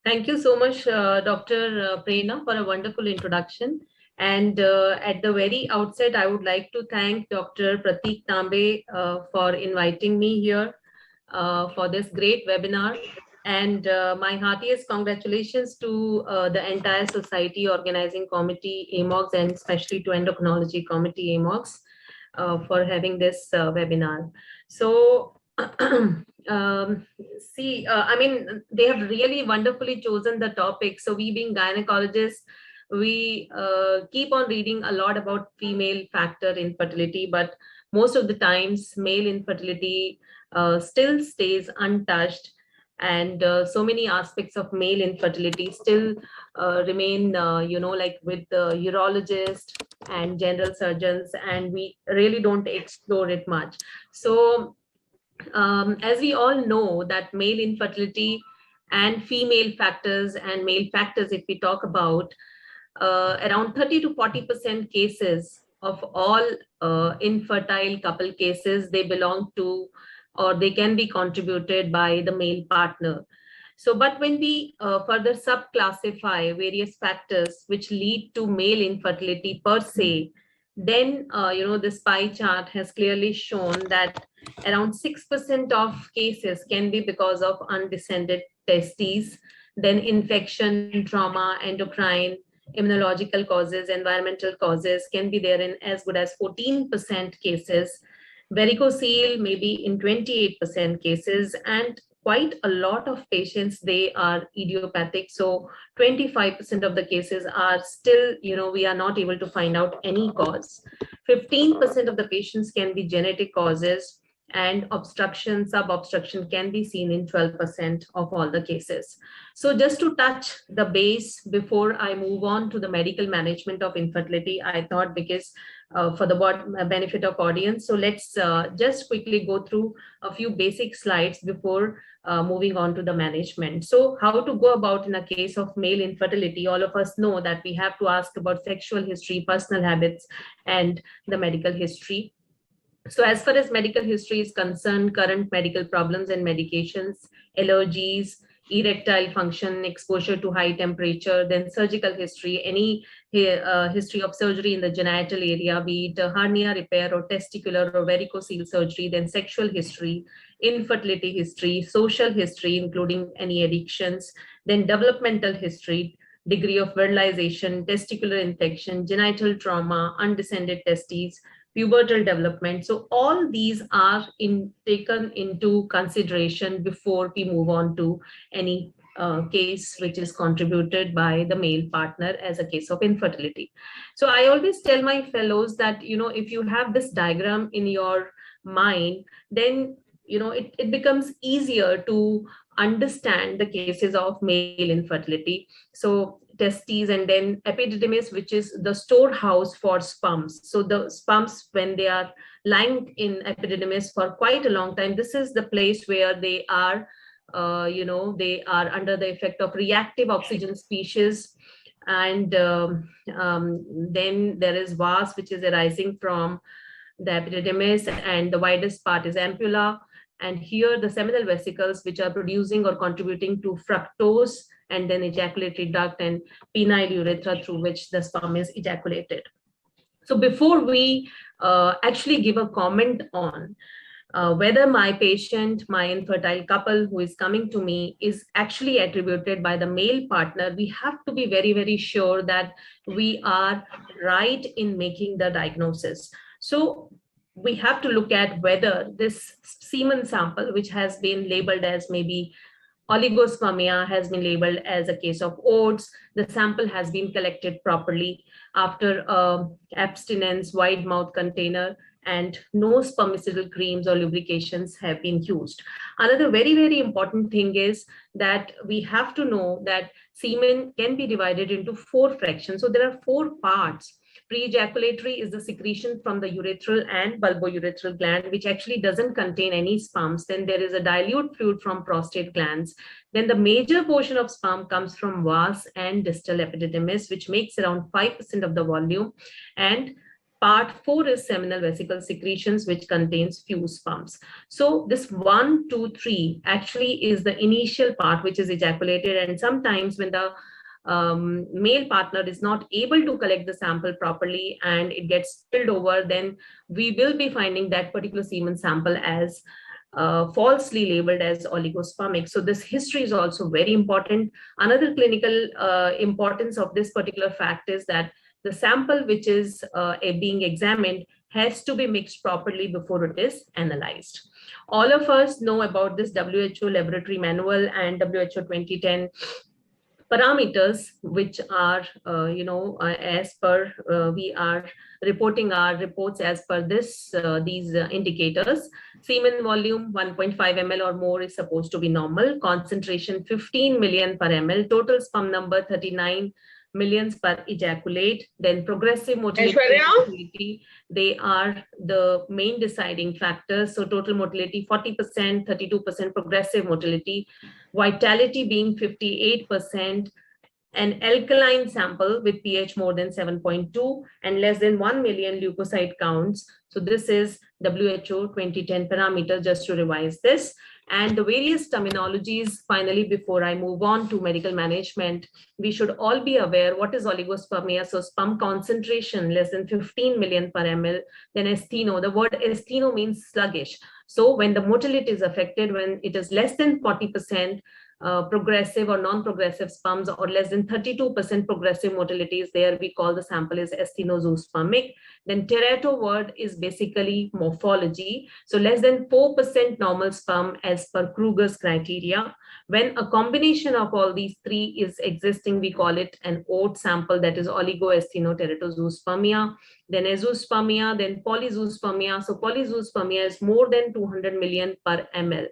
Thank you so much, Dr. Prerna, for a wonderful introduction. And at the very outset, I would like to thank Dr. Pratik Tambe for inviting me here for this great webinar. And my heartiest congratulations to the entire Society Organizing Committee, AMOGS, and especially to Endocrinology Committee, AMOGS, for having this webinar. So, I mean, they have really wonderfully chosen the topic. So we being gynecologists, we keep on reading a lot about female factor infertility, but most of the times male infertility still stays untouched. And so many aspects of male infertility still remain, like with the urologists and general surgeons, and we really don't explore it much. So as we all know that male infertility and female factors and male factors, if we talk about around 30 to 40% cases of all infertile couple cases, they belong to or they can be contributed by the male partner. So, but when we further subclassify various factors which lead to male infertility per se, then, this pie chart has clearly shown that around 6% of cases can be because of undescended testes, then infection, trauma, endocrine, immunological causes, environmental causes can be there in as good as 14% cases, varicocele maybe in 28% cases, and quite a lot of patients, they are idiopathic. So 25% of the cases are still, we are not able to find out any cause. 15% of the patients can be genetic causes, and obstruction, sub-obstruction can be seen in 12% of all the cases. So just to touch the base before I move on to the medical management of infertility, I thought because for the benefit of audience, so let's just quickly go through a few basic slides before moving on to the management. So how to go about in a case of male infertility? All of us know that we have to ask about sexual history, personal habits, and the medical history. So as far as medical history is concerned, current medical problems and medications, allergies, erectile function, exposure to high temperature, then surgical history, any history of surgery in the genital area, be it hernia repair or testicular or varicocele surgery, then sexual history, infertility history, social history, including any addictions, then developmental history, degree of virilization, testicular infection, genital trauma, undescended testes, pubertal development. So all these are taken into consideration before we move on to any case which is contributed by the male partner as a case of infertility. So I always tell my fellows that, if you have this diagram in your mind, then, it becomes easier to understand the cases of male infertility. So testes and then epididymis, which is the storehouse for sperms. So the sperms, when they are lying in epididymis for quite a long time, this is the place where they are, they are under the effect of reactive oxygen species. And then there is vas, which is arising from the epididymis, and the widest part is ampulla. And here the seminal vesicles, which are producing or contributing to fructose, and then ejaculatory duct and penile urethra through which the sperm is ejaculated. So before we actually give a comment on whether my patient, my infertile couple who is coming to me is actually attributed by the male partner, we have to be very, very sure that we are right in making the diagnosis. So we have to look at whether this semen sample, which has been labeled as maybe oligospermia, has been labeled as a case of oats, the sample has been collected properly after abstinence, wide mouth container, and no spermicidal creams or lubrications have been used. Another very, very important thing is that we have to know that semen can be divided into 4 fractions. So there are 4 parts. Pre-ejaculatory is the secretion from the urethral and bulbourethral gland, which actually doesn't contain any sperms. Then there is a dilute fluid from prostate glands. Then the major portion of sperm comes from vas and distal epididymis, which makes around 5% of the volume. And part 4 is seminal vesicle secretions, which contains few sperms. So this 1, 2, 3 actually is the initial part, which is ejaculated. And sometimes when the male partner is not able to collect the sample properly and it gets spilled over, then we will be finding that particular semen sample as falsely labeled as oligospermic. So this history is also very important. Another clinical importance of this particular fact is that the sample which is being examined has to be mixed properly before it is analyzed. All of us know about this WHO laboratory manual and WHO 2010 parameters, which are, as per, we are reporting our reports as per this, these indicators. Semen volume 1.5 ml or more is supposed to be normal. Concentration 15 million per ml. Total sperm number 39 millions per ejaculate. Then progressive motility, they are the main deciding factors. So total motility 40%, 32% progressive motility, vitality being 58%, an alkaline sample with pH more than 7.2 and less than 1 million leukocyte counts. So this is WHO 2010 parameter, just to revise this. And the various terminologies, finally, before I move on to medical management, we should all be aware what is oligospermia. So sperm concentration less than 15 million per ml. Then astheno, the word astheno means sluggish. So when the motility is affected, when it is less than 40%, progressive or non-progressive sperms or less than 32% progressive motility is there, we call the sample is asthenozoospermic. Then teratio word is basically morphology. So less than 4% normal sperm as per Kruger's criteria. When a combination of all these 3 is existing, we call it an oat sample, that is oligoasthenoteratozoospermia. Then azoospermia, then polyzoospermia. So polyzoospermia is more than 200 million per ml.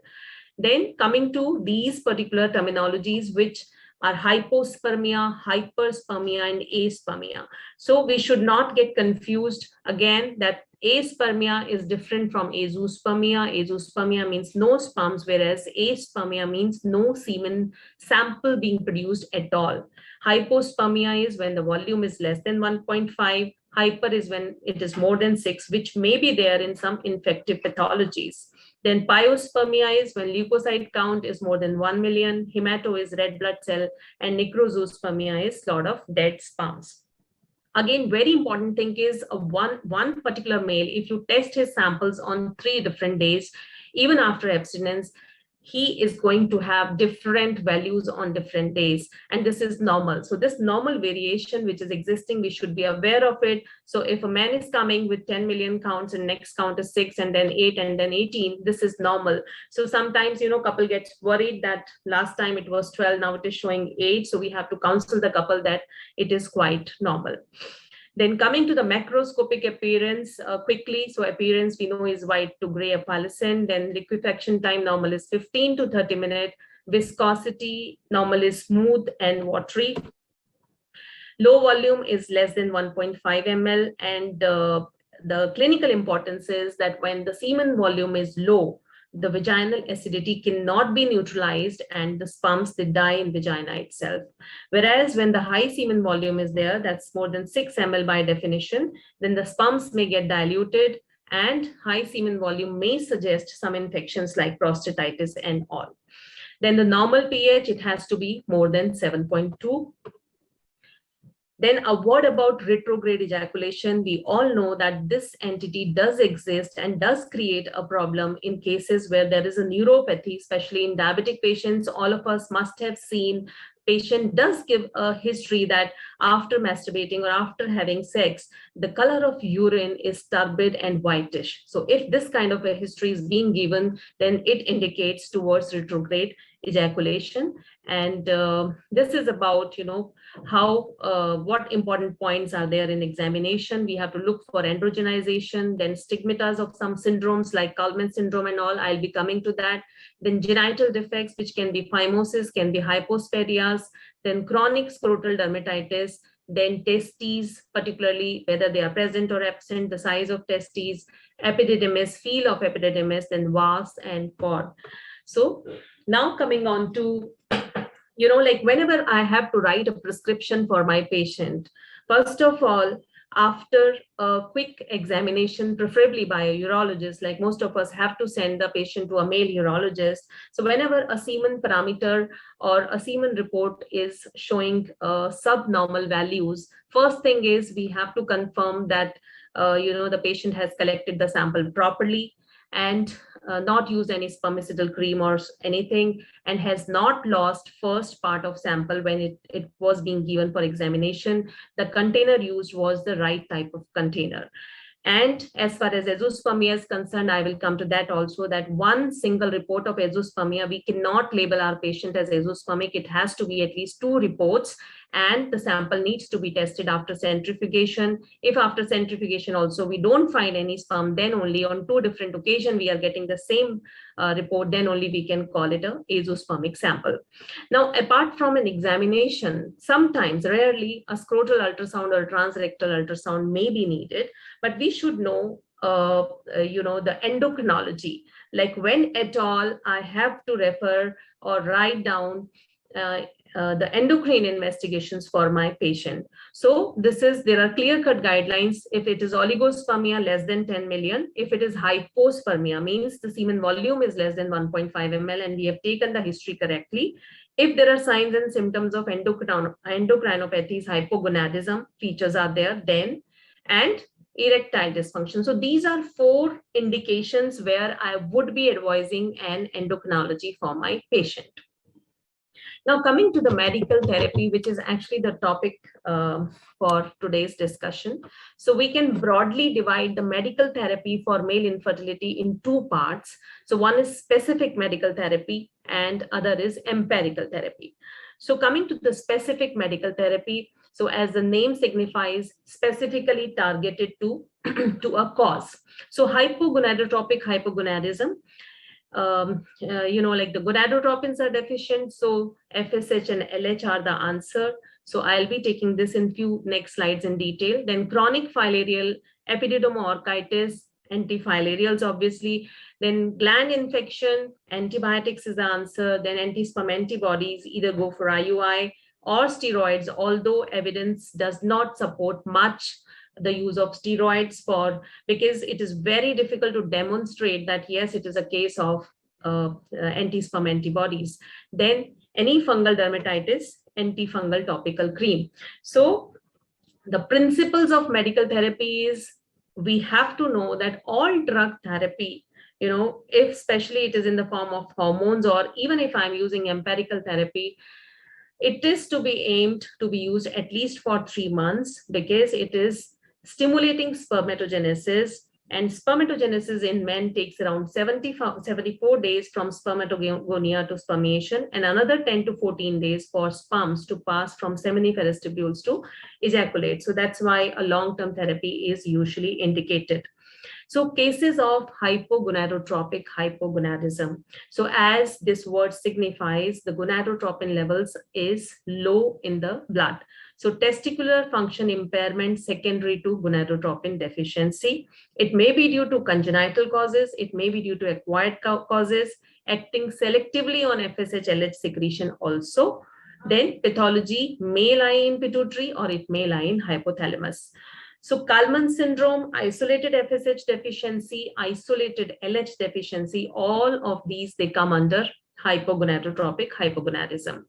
Then coming to these particular terminologies, which are hypospermia, hyperspermia, and aspermia. So we should not get confused again that aspermia is different from azoospermia. Azoospermia means no sperms, whereas aspermia means no semen sample being produced at all. Hypospermia is when the volume is less than 1.5. Hyper is when it is more than 6, which may be there in some infective pathologies. Then pyospermia is when leukocyte count is more than 1 million, hemato is red blood cell, and necrozoospermia is lot of dead sperms. Again, very important thing is one particular male, if you test his samples on 3 different days, even after abstinence, he is going to have different values on different days, and this is normal. So this normal variation which is existing, we should be aware of it. So if a man is coming with 10 million counts and next count is 6 and then 8 and then 18, this is normal. So sometimes, couple gets worried that last time it was 12, now it is showing 8. So we have to counsel the couple that it is quite normal. Then coming to the macroscopic appearance quickly. So appearance we know is white to gray opalescent. Then liquefaction time normal is 15 to 30 minutes. Viscosity normal is smooth and watery. Low volume is less than 1.5 ml. And the clinical importance is that when the semen volume is low, the vaginal acidity cannot be neutralized and the sperms, they die in vagina itself. Whereas when the high semen volume is there, that's more than 6 ml by definition, then the sperms may get diluted and high semen volume may suggest some infections like prostatitis and all. Then the normal pH, it has to be more than 7.2. Then a word about retrograde ejaculation. We all know that this entity does exist and does create a problem in cases where there is a neuropathy, especially in diabetic patients. All of us must have seen patient does give a history that after masturbating or after having sex, the color of urine is turbid and whitish. So if this kind of a history is being given, then it indicates towards retrograde ejaculation. And this is about, how what important points are there in examination. We have to look for androgenization, then stigmatas of some syndromes like Kalman syndrome and all. I'll be coming to that. Then genital defects, which can be phimosis, can be hypospadias, then chronic scrotal dermatitis, then testes, particularly whether they are present or absent, the size of testes, epididymis, feel of epididymis, then vas and cord. So now coming on to, like whenever I have to write a prescription for my patient, first of all, after a quick examination, preferably by a urologist, like most of us have to send the patient to a male urologist. So whenever a semen parameter or a semen report is showing subnormal values, first thing is we have to confirm that, the patient has collected the sample properly and not used any spermicidal cream or anything, and has not lost first part of sample when it was being given for examination. The container used was the right type of container. And as far as azoospermia is concerned, I will come to that also, that one single report of azoospermia, we cannot label our patient as azoospermic. It has to be at least 2 reports, and the sample needs to be tested after centrifugation. If after centrifugation also we don't find any sperm, then only on 2 different occasions we are getting the same report, then only we can call it a azoospermic sample. Now, apart from an examination, sometimes, rarely, a scrotal ultrasound or transrectal ultrasound may be needed, but we should know, the endocrinology, like when at all I have to refer or write down the endocrine investigations for my patient. So there are clear-cut guidelines. If it is oligospermia, less than 10 million. If it is hypospermia, means the semen volume is less than 1.5 ml and we have taken the history correctly. If there are signs and symptoms of endocrinopathies, hypogonadism features are there, then, and erectile dysfunction. So these are 4 indications where I would be advising an endocrinology for my patient. Now, coming to the medical therapy, which is actually the topic for today's discussion. So we can broadly divide the medical therapy for male infertility in 2 parts. So one is specific medical therapy and other is empirical therapy. So coming to the specific medical therapy, so as the name signifies, specifically targeted to, to a cause. So hypogonadotropic hypogonadism, like the gonadotropins are deficient, so FSH and LH are the answer. So I'll be taking this in few next slides in detail. Then chronic filarial epididymoorchitis, antifilarials obviously. Then gland infection, antibiotics is the answer. Then anti-sperm antibodies, either go for IUI or steroids, although evidence does not support much the use of steroids because it is very difficult to demonstrate that yes, it is a case of anti-sperm antibodies. Then any fungal dermatitis, antifungal topical cream. So the principles of medical therapy is we have to know that all drug therapy, if especially it is in the form of hormones, or even if I'm using empirical therapy, it is to be aimed to be used at least for 3 months, because it is stimulating spermatogenesis, and spermatogenesis in men takes around 74 days from spermatogonia to spermiation, and another 10 to 14 days for sperms to pass from seminiferous tubules to ejaculate. So that's why a long-term therapy is usually indicated. So cases of hypogonadotropic hypogonadism. So as this word signifies, the gonadotropin levels is low in the blood. So testicular function impairment secondary to gonadotropin deficiency. It may be due to congenital causes. It may be due to acquired causes, acting selectively on FSH-LH secretion also. Then pathology may lie in pituitary or it may lie in hypothalamus. So Kalman syndrome, isolated FSH deficiency, isolated LH deficiency, all of these, they come under hypogonadotropic hypogonadism.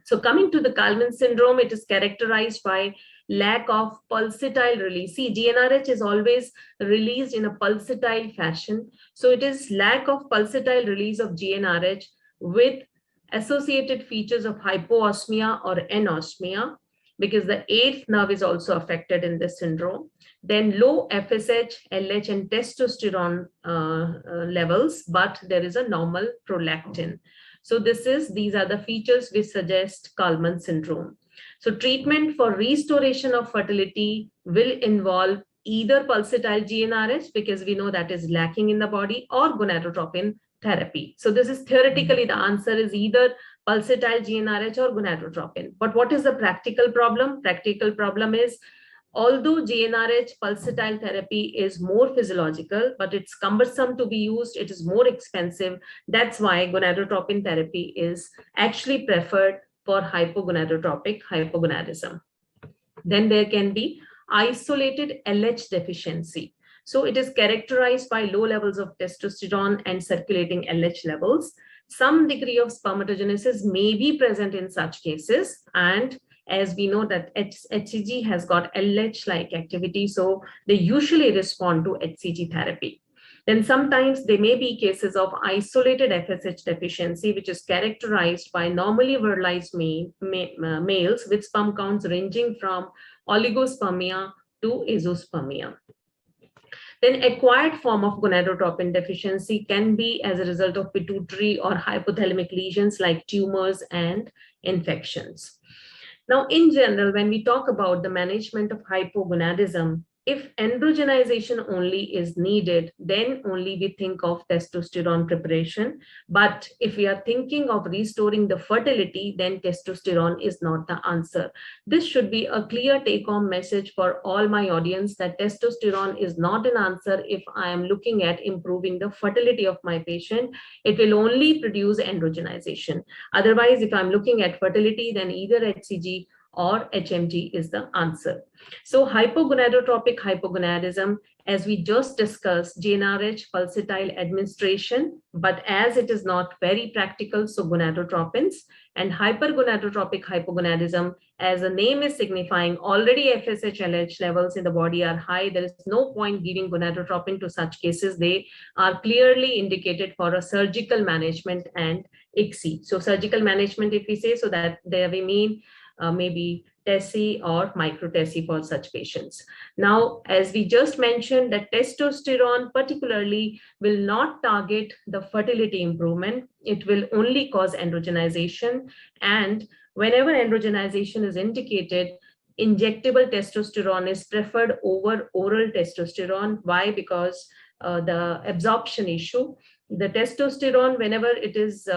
So coming to the Kallmann syndrome, it is characterized by lack of pulsatile release. See, GnRH is always released in a pulsatile fashion. So it is lack of pulsatile release of GnRH with associated features of hypoosmia or anosmia, because the eighth nerve is also affected in this syndrome. Then low FSH, LH, and testosterone levels, but there is a normal prolactin. So these are the features which suggest Kallmann syndrome. So treatment for restoration of fertility will involve either pulsatile GnRH, because we know that is lacking in the body, or gonadotropin therapy. So this is theoretically the answer is either pulsatile GnRH or gonadotropin. But what is the practical problem? Practical problem is, although GnRH pulsatile therapy is more physiological, but it's cumbersome to be used, it is more expensive. That's why gonadotropin therapy is actually preferred for hypogonadotropic hypogonadism. Then there can be isolated LH deficiency. So it is characterized by low levels of testosterone and circulating LH levels. Some degree of spermatogenesis may be present in such cases, and as we know that HCG has got LH-like activity, so they usually respond to HCG therapy. Then sometimes there may be cases of isolated FSH deficiency, which is characterized by normally virilized males with sperm counts ranging from oligospermia to azoospermia. Then acquired form of gonadotropin deficiency can be as a result of pituitary or hypothalamic lesions like tumors and infections. Now, in general, when we talk about the management of hypogonadism, if androgenization only is needed, then only we think of testosterone preparation. But if we are thinking of restoring the fertility, then testosterone is not the answer. This should be a clear take-home message for all my audience, that testosterone is not an answer if I am looking at improving the fertility of my patient. It will only produce androgenization. Otherwise, if I'm looking at fertility, then either HCG or HMG is the answer. So hypogonadotropic hypogonadism, as we just discussed, GnRH pulsatile administration, but as it is not very practical, so gonadotropins. And hypergonadotropic hypogonadism, as the name is signifying, already FSH, LH levels in the body are high. There is no point giving gonadotropin to such cases. They are clearly indicated for a surgical management and ICSI. So surgical management, if we say, so that there we mean maybe TESI or micro-TESI for such patients. Now, as we just mentioned, that testosterone particularly will not target the fertility improvement. It will only cause androgenization. And whenever androgenization is indicated, injectable testosterone is preferred over oral testosterone. Why? Because the absorption issue. The testosterone, whenever it is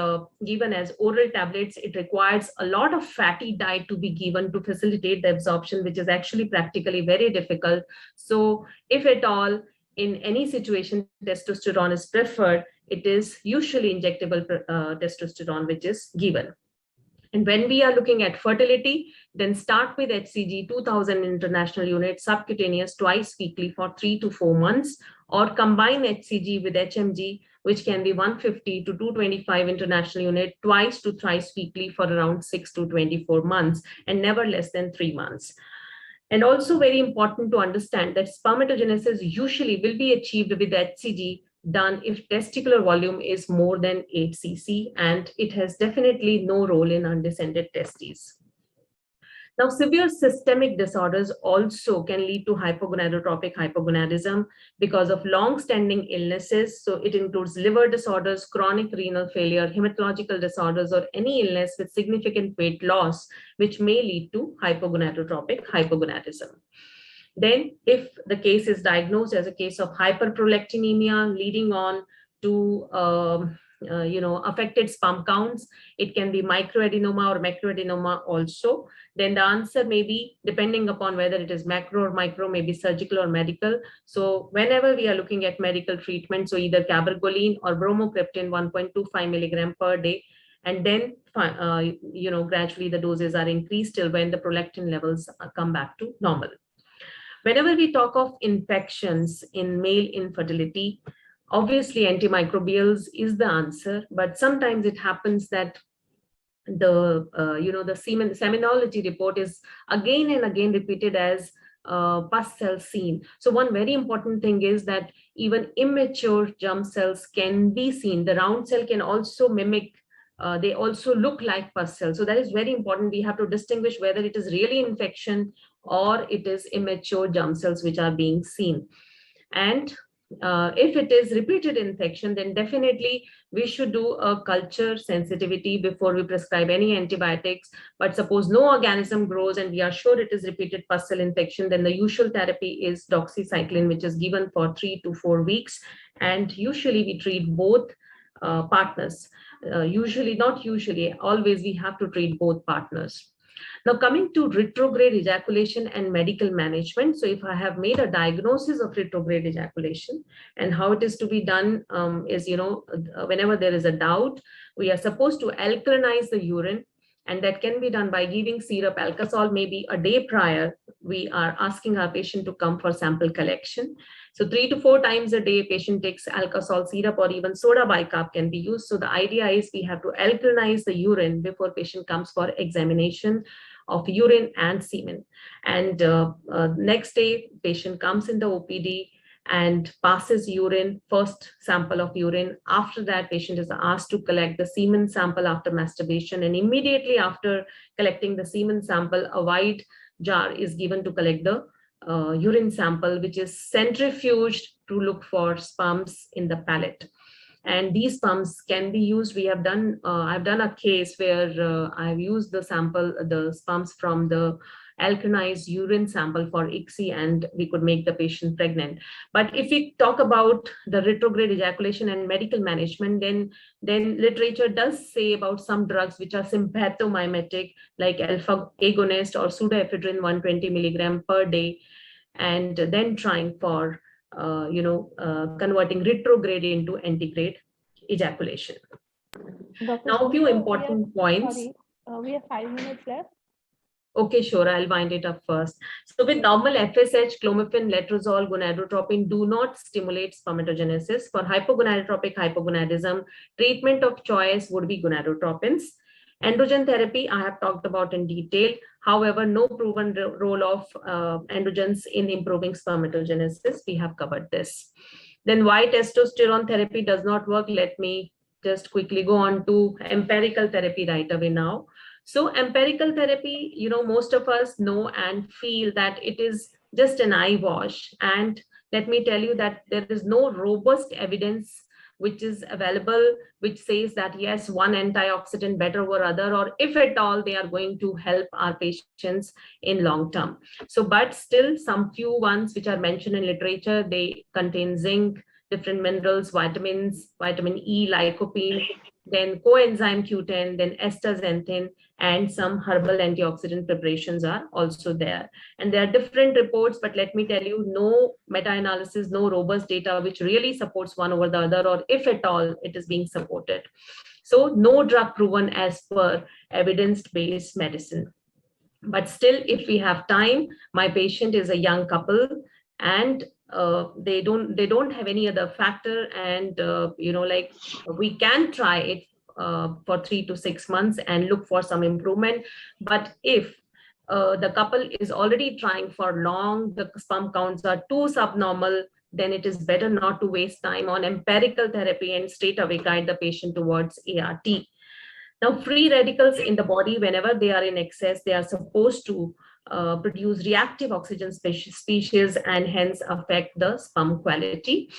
given as oral tablets, it requires a lot of fatty diet to be given to facilitate the absorption, which is actually practically very difficult. So if at all, in any situation, testosterone is preferred, it is usually injectable testosterone which is given. And when we are looking at fertility, then start with HCG 2000 international units subcutaneous twice weekly for 3 to 4 months, or combine HCG with HMG, which can be 150 to 225 international unit twice to thrice weekly for around 6 to 24 months, and never less than 3 months. And also very important to understand that spermatogenesis usually will be achieved with HCG done if testicular volume is more than 8 cc, and it has definitely no role in undescended testes. Now, severe systemic disorders also can lead to hypogonadotropic hypogonadism because of long-standing illnesses. So it includes liver disorders, chronic renal failure, hematological disorders, or any illness with significant weight loss, which may lead to hypogonadotropic hypogonadism. Then, if the case is diagnosed as a case of hyperprolactinemia leading on to affected sperm counts, it can be microadenoma or macroadenoma also. Then the answer may be, depending upon whether it is macro or micro, maybe surgical or medical. So whenever we are looking at medical treatment, so either cabergoline or bromocriptine 1.25 milligram per day, and then gradually the doses are increased till when the prolactin levels come back to normal. Whenever we talk of infections in male infertility, obviously antimicrobials is the answer, but sometimes it happens that the the seminology report is again and again repeated as pus cells seen. So one very important thing is that even immature germ cells can be seen. The round cell can also mimic, they also look like pus cells. So that is very important. We have to distinguish whether it is really infection or it is immature germ cells which are being seen. And if it is repeated infection, then definitely we should do a culture sensitivity before we prescribe any antibiotics. But suppose no organism grows and we are sure it is repeated pus cell infection, then the usual therapy is doxycycline, which is given for 3 to 4 weeks. And usually we treat both partners. Not usually, always we have to treat both partners. Now, coming to retrograde ejaculation and medical management. So if I have made a diagnosis of retrograde ejaculation, and how it is to be done is, whenever there is a doubt, we are supposed to alkalinize the urine, and that can be done by giving syrup alcohol maybe a day prior. We are asking our patient to come for sample collection. So 3 to 4 times a day, patient takes alcohol syrup, or even soda bicarb can be used. So the idea is we have to alkalinize the urine before patient comes for examination of urine and semen. And next day, patient comes in the OPD and passes urine, first sample of urine. After that, patient is asked to collect the semen sample after masturbation. And immediately after collecting the semen sample, a wide jar is given to collect the urine sample, which is centrifuged to look for sperms in the palate. And these sperms can be used. We have done, I've done a case where I've used the sample, the sperms from the alkalinized urine sample for ICSI, and we could make the patient pregnant. But if we talk about the retrograde ejaculation and medical management, then literature does say about some drugs which are sympathomimetic, like alpha agonist or pseudoephedrine 120 milligram per day, and then trying for converting retrograde into antigrade ejaculation. Dr. Now, a few Sumita, important points. Sorry, we have 5 minutes left. Okay, sure, I'll wind it up first. So with normal FSH, clomiphene, letrozole, gonadotropin do not stimulate spermatogenesis. For hypogonadotropic hypogonadism, treatment of choice would be gonadotropins. Androgen therapy, I have talked about in detail. However, no proven role of androgens in improving spermatogenesis. We have covered this. Then why testosterone therapy does not work? Let me just quickly go on to empirical therapy right away now. So empirical therapy, most of us know and feel that it is just an eye wash. And let me tell you that there is no robust evidence which is available, which says that yes, one antioxidant better over other, or if at all, they are going to help our patients in long term. So, but still some few ones which are mentioned in literature, they contain zinc, different minerals, vitamins, vitamin E, lycopene, then coenzyme Q10, then astaxanthin, and some herbal antioxidant preparations are also there. And there are different reports, but let me tell you, no meta-analysis, no robust data which really supports one over the other, or if at all, it is being supported. So no drug proven as per evidence-based medicine. But still, if we have time, my patient is a young couple, and they don't have any other factor, and we can try it for 3 to 6 months and look for some improvement. But if the couple is already trying for long, the sperm counts are too subnormal, then it is better not to waste time on empirical therapy and straight away guide the patient towards ART. Now, free radicals in the body, whenever they are in excess, they are supposed to produce reactive oxygen species and hence affect the sperm quality.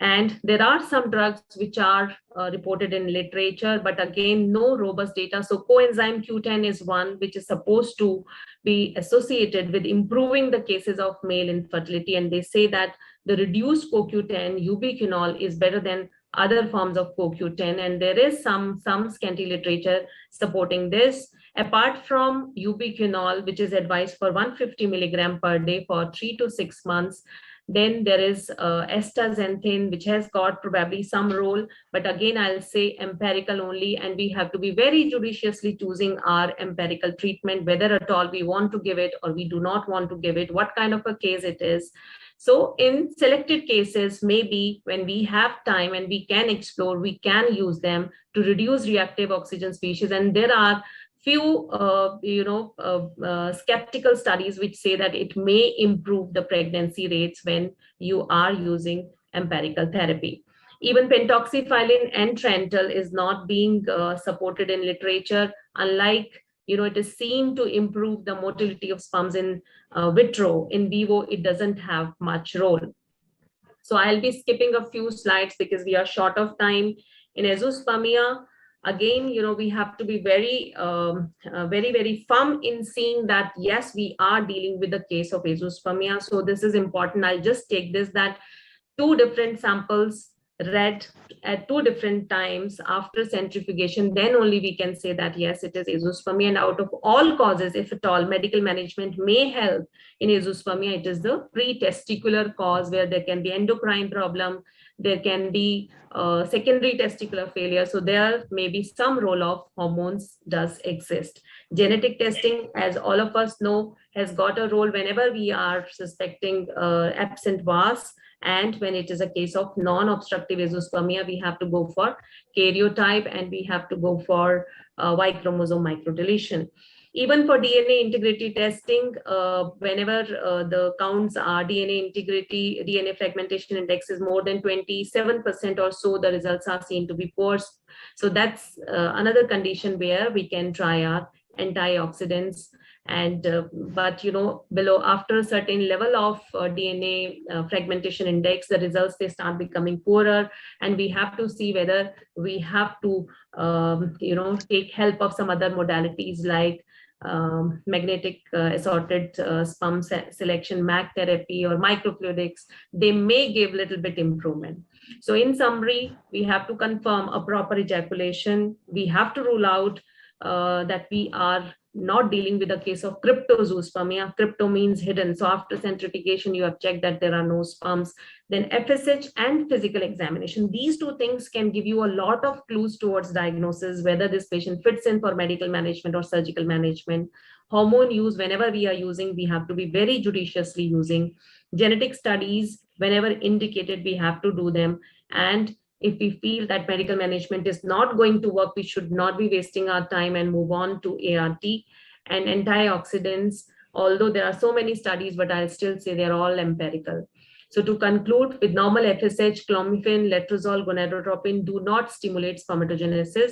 And there are some drugs which are reported in literature, but again, no robust data. So coenzyme Q10 is one which is supposed to be associated with improving the cases of male infertility. And they say that the reduced CoQ10, ubiquinol, is better than other forms of CoQ10. And there is some scanty literature supporting this. Apart from ubiquinol, which is advised for 150 milligram per day for 3 to 6 months, then there is astaxanthin, which has got probably some role, but again, I'll say empirical only, and we have to be very judiciously choosing our empirical treatment, whether at all we want to give it or we do not want to give it, what kind of a case it is. So in selected cases, maybe when we have time and we can explore, we can use them to reduce reactive oxygen species. And there are few, skeptical studies which say that it may improve the pregnancy rates when you are using empirical therapy. Even pentoxifylline and Trental is not being supported in literature, unlike, it is seen to improve the motility of sperms in vitro. In vivo, it doesn't have much role. So I'll be skipping a few slides because we are short of time. In azoospermia, again, we have to be very, very firm in seeing that, yes, we are dealing with the case of azoospermia. So this is important. I'll just take this, that 2 different samples read at 2 different times after centrifugation, then only we can say that, yes, it is azoospermia. And out of all causes, if at all, medical management may help in azoospermia, it is the pre-testicular cause, where there can be endocrine problem, there can be secondary testicular failure. So there may be some role of hormones does exist. Genetic testing, as all of us know, has got a role whenever we are suspecting absent VAS. And when it is a case of non-obstructive azoospermia, we have to go for karyotype and we have to go for Y chromosome microdeletion. Even for DNA integrity testing, whenever the counts are DNA integrity, DNA fragmentation index is more than 27% or so, the results are seen to be poor. So that's another condition where we can try our antioxidants. And but below, after a certain level of DNA fragmentation index, the results, they start becoming poorer, and we have to see whether we have to take help of some other modalities like magnetic assorted sperm selection, MAC therapy, or microfluidics. They may give little bit improvement. So in summary, we have to confirm a proper ejaculation. We have to rule out that we are not dealing with a case of cryptozoospermia. Crypto means hidden. So after centrifugation, you have checked that there are no sperms. Then FSH and physical examination. These 2 things can give you a lot of clues towards diagnosis, whether this patient fits in for medical management or surgical management. Hormone use, whenever we are using, we have to be very judiciously using. Genetic studies, whenever indicated, we have to do them. And if we feel that medical management is not going to work, we should not be wasting our time and move on to ART. And antioxidants, although there are so many studies, but I'll still say they're all empirical. So to conclude, with normal FSH, clomiphene, letrozole, gonadotropin do not stimulate spermatogenesis.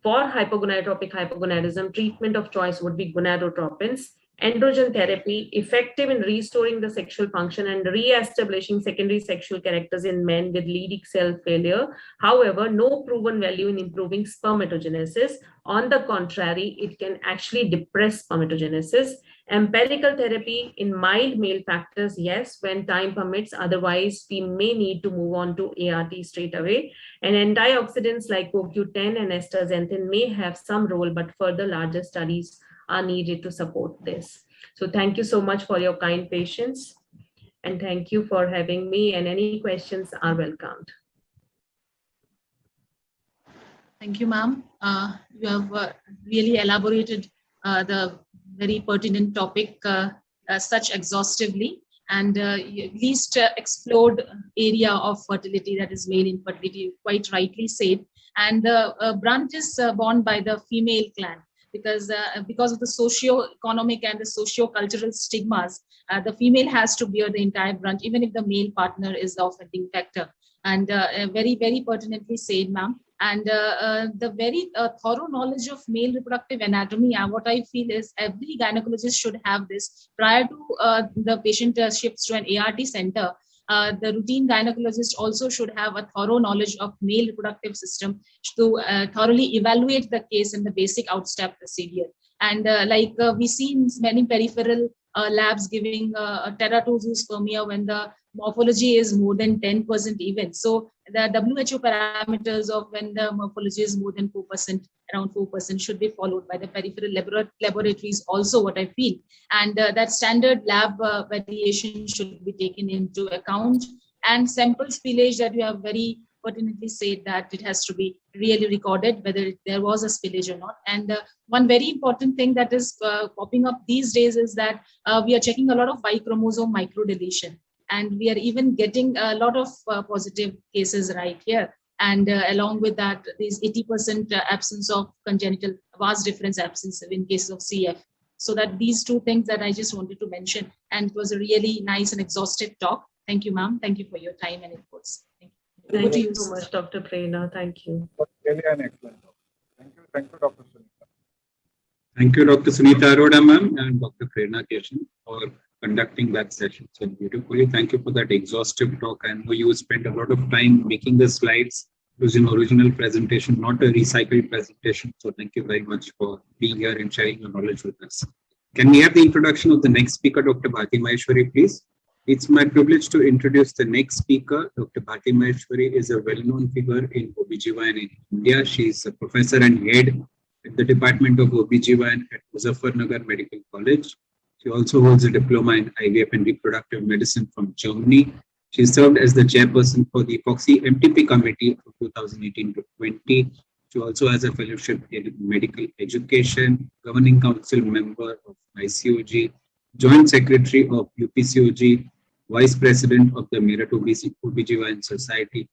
For hypogonadotropic hypogonadism, treatment of choice would be gonadotropins. Androgen therapy, effective in restoring the sexual function and re-establishing secondary sexual characters in men with Leydig cell failure. However, no proven value in improving spermatogenesis. On the contrary, it can actually depress spermatogenesis. Empirical therapy in mild male factors, yes, when time permits. Otherwise, we may need to move on to ART straight away. And antioxidants like CoQ10 and astaxanthin may have some role, but further larger studies are needed to support this. So thank you so much for your kind patience, and thank you for having me, and any questions are welcomed. Thank you, ma'am. You have really elaborated the very pertinent topic such exhaustively, and at least explored area of fertility, that is male infertility, quite rightly said. And the brunt is borne by the female clan. Because of the socio-economic and the socio-cultural stigmas, the female has to bear the entire brunt, even if the male partner is the offending factor. And very, very pertinently said, ma'am. And the very thorough knowledge of male reproductive anatomy, what I feel is every gynecologist should have this prior to the patient shifts to an ART center. The routine gynecologist also should have a thorough knowledge of male reproductive system to thoroughly evaluate the case in the basic outstep procedure. And we see in many peripheral labs giving teratozoospermia when the morphology is more than 10% even. So the WHO parameters of when the morphology is more than 4%, around 4%, should be followed by the peripheral laboratories also, what I feel. And that standard lab variation should be taken into account. And sample spillage, that you have very pertinently said that it has to be really recorded whether there was a spillage or not. And one very important thing that is popping up these days is that we are checking a lot of Y chromosome microdeletion. And we are even getting a lot of positive cases right here. And along with that, there's 80% absence of congenital vas difference absence in cases of CF. So that these two things that I just wanted to mention, and it was a really nice and exhaustive talk. Thank you, ma'am. Thank you for your time and inputs. Thank you. Thank you so much, Dr. Prerna. Thank you. Really an excellent talk. Thank you, Dr. Sunita. Thank you, Dr. Sunita Arora, ma'am, and Dr. Prerna Keshan for conducting that session so beautifully. Thank you for that exhaustive talk. I know you spent a lot of time making the slides. It was an original presentation, not a recycled presentation. So thank you very much for being here and sharing your knowledge with us. Can we have the introduction of the next speaker, Dr. Bhati Maheshwari, please? It's my privilege to introduce the next speaker. Dr. Bhati Maheshwari is a well-known figure in OBGYN in India. She is a professor and head at the Department of OBGYN at Muzaffarnagar Medical College. She also holds a diploma in IVF and reproductive medicine from Germany. She served as the chairperson for the FOXI MTP committee from 2018 to 20. She also has a fellowship in medical education, governing council member of ICOG, joint secretary of UPCOG, vice president of the Meerut OBGYN Society.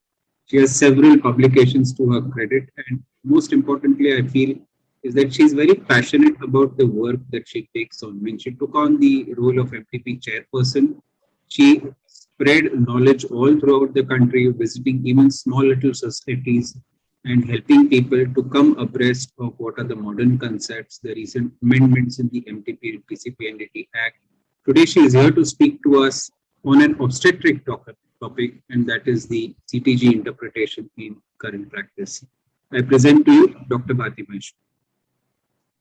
She has several publications to her credit, and most importantly, I feel, is that she's very passionate about the work that she takes on. When she took on the role of MTP chairperson, she spread knowledge all throughout the country, visiting even small little societies and helping people to come abreast of what are the modern concepts, the recent amendments in the MTP and PCPNDT Act. Today, she is here to speak to us on an obstetric topic, and that is the CTG interpretation in current practice. I present to you Dr. Bhati Maheshwari.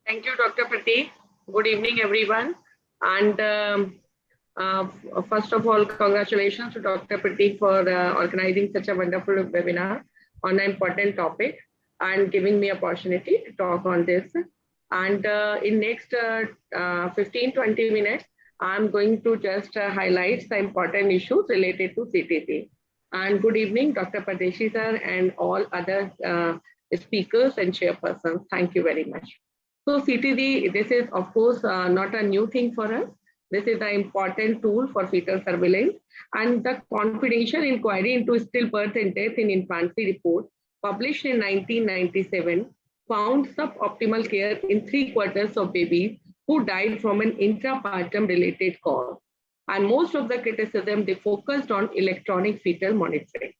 Thank you, Dr. Pratik. Good evening, everyone. And first of all, congratulations to Dr. Pratik for organizing such a wonderful webinar on an important topic and giving me opportunity to talk on this. And in next 15-20 minutes, I'm going to just highlight the important issues related to CTG. And good evening, Dr. Padeshi sir, and all other speakers and chairpersons. Thank you very much. So CTG, this is of course not a new thing for us. This is an important tool for fetal surveillance, and the confidential inquiry into stillbirth and death in infancy report published in 1997 found suboptimal care in 3/4 of babies who died from an intrapartum related cause. And most of the criticism, they focused on electronic fetal monitoring.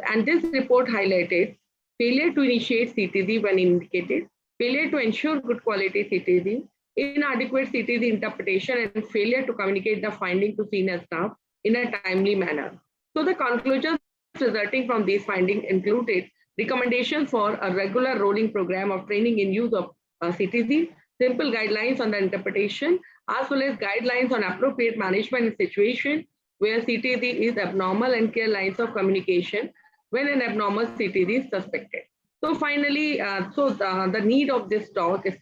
And this report highlighted failure to initiate CTG when indicated, failure to ensure good quality CTG, inadequate CTG interpretation, and failure to communicate the finding to senior staff in a timely manner. So the conclusions resulting from these findings included recommendations for a regular rolling program of training in use of CTG, simple guidelines on the interpretation, as well as guidelines on appropriate management in situation where CTG is abnormal and clear lines of communication when an abnormal CTG is suspected. So finally, the need of this talk is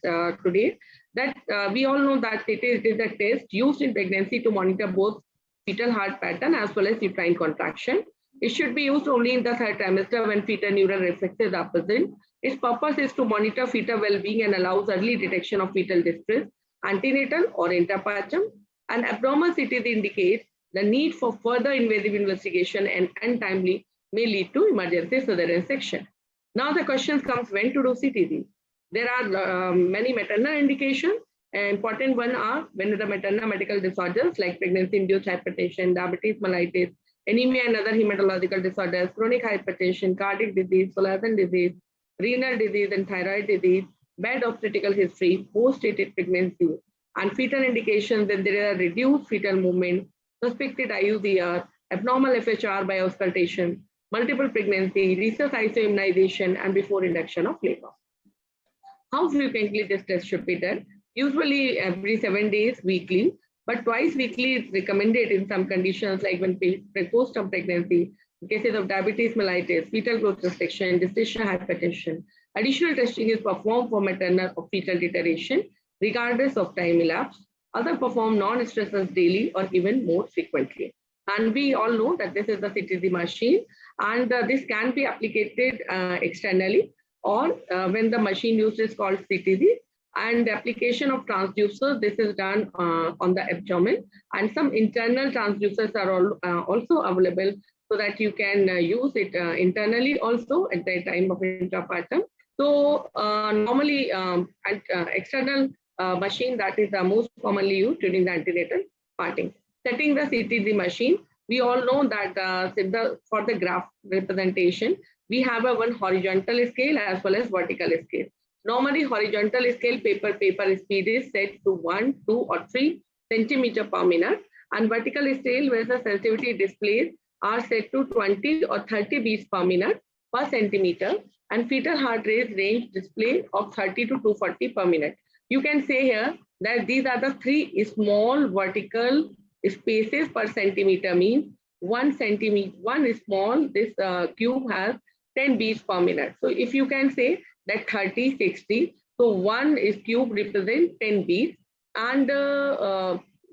today that we all know that it is a test used in pregnancy to monitor both fetal heart pattern as well as uterine contraction. It should be used only in the third trimester when fetal neural reflexes are present. Its purpose is to monitor fetal well-being and allows early detection of fetal distress, antenatal or intrapartum. An abnormal CTG indicates the need for further invasive investigation and untimely may lead to emergency cesarean section. Now the question comes when to do CTG. There are many maternal indications. Important one are when the maternal medical disorders like pregnancy-induced hypertension, diabetes mellitus, anemia and other hematological disorders, chronic hypertension, cardiac disease, Fallot disease, renal disease and thyroid disease, bad obstetrical history, post-dated pregnancy, and fetal indications when there are reduced fetal movement, suspected IUDR, abnormal FHR by auscultation, multiple pregnancy, rhesus isoimmunization, and before induction of labor. How frequently this test should be done? Usually every 7 days, weekly, but twice weekly is recommended in some conditions like when postpartum pregnancy, in cases of diabetes mellitus, fetal growth restriction, gestational hypertension. Additional testing is performed for maternal or fetal deterioration, regardless of time elapsed. Others perform non-stressors daily or even more frequently. And we all know that this is the CTG machine, and this can be applicated externally, or when the machine used is called CTG, And the application of transducers, this is done on the abdomen, and some internal transducers are also available so that you can use it internally also at the time of intrapartum. So normally external machine, that is the most commonly used during the antenatal parting. Setting the CTG machine, we all know that for the graph representation, we have a one horizontal scale as well as vertical scale. Normally, horizontal scale paper speed is set to 1, 2, or 3 centimeter per minute, and vertical scale where the sensitivity displays are set to 20 or 30 beats per minute per centimeter, and fetal heart rate range display of 30 to 240 per minute. You can say here that these are the 3 small vertical spaces per centimeter, means 1 centimeter, one small, this cube has 10 beats per minute. So if you can say that 30, 60, so 1 is cube represents 10 beats, and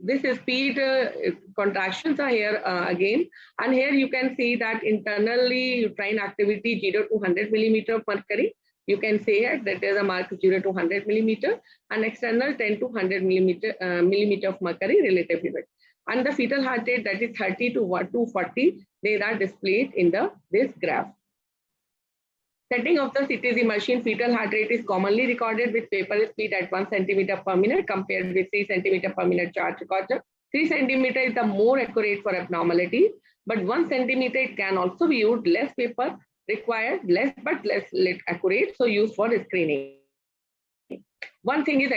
this speed contractions are here again, and here you can see that internally uterine activity 0 to 100 millimeter of mercury. You can say here that there is a mark 0 to 100 millimeter, and external 10 to 100 millimeter of mercury relative limit. And the fetal heart rate, that is 30 to 240, they are displayed in this graph. Setting of the CTG machine, fetal heart rate is commonly recorded with paper speed at 1 centimeter per minute compared with 3 centimeter per minute chart recorder. 3 centimeter is the more accurate for abnormality, but 1 centimeter it can also be used. Less paper required, less accurate, so used for screening. One thing is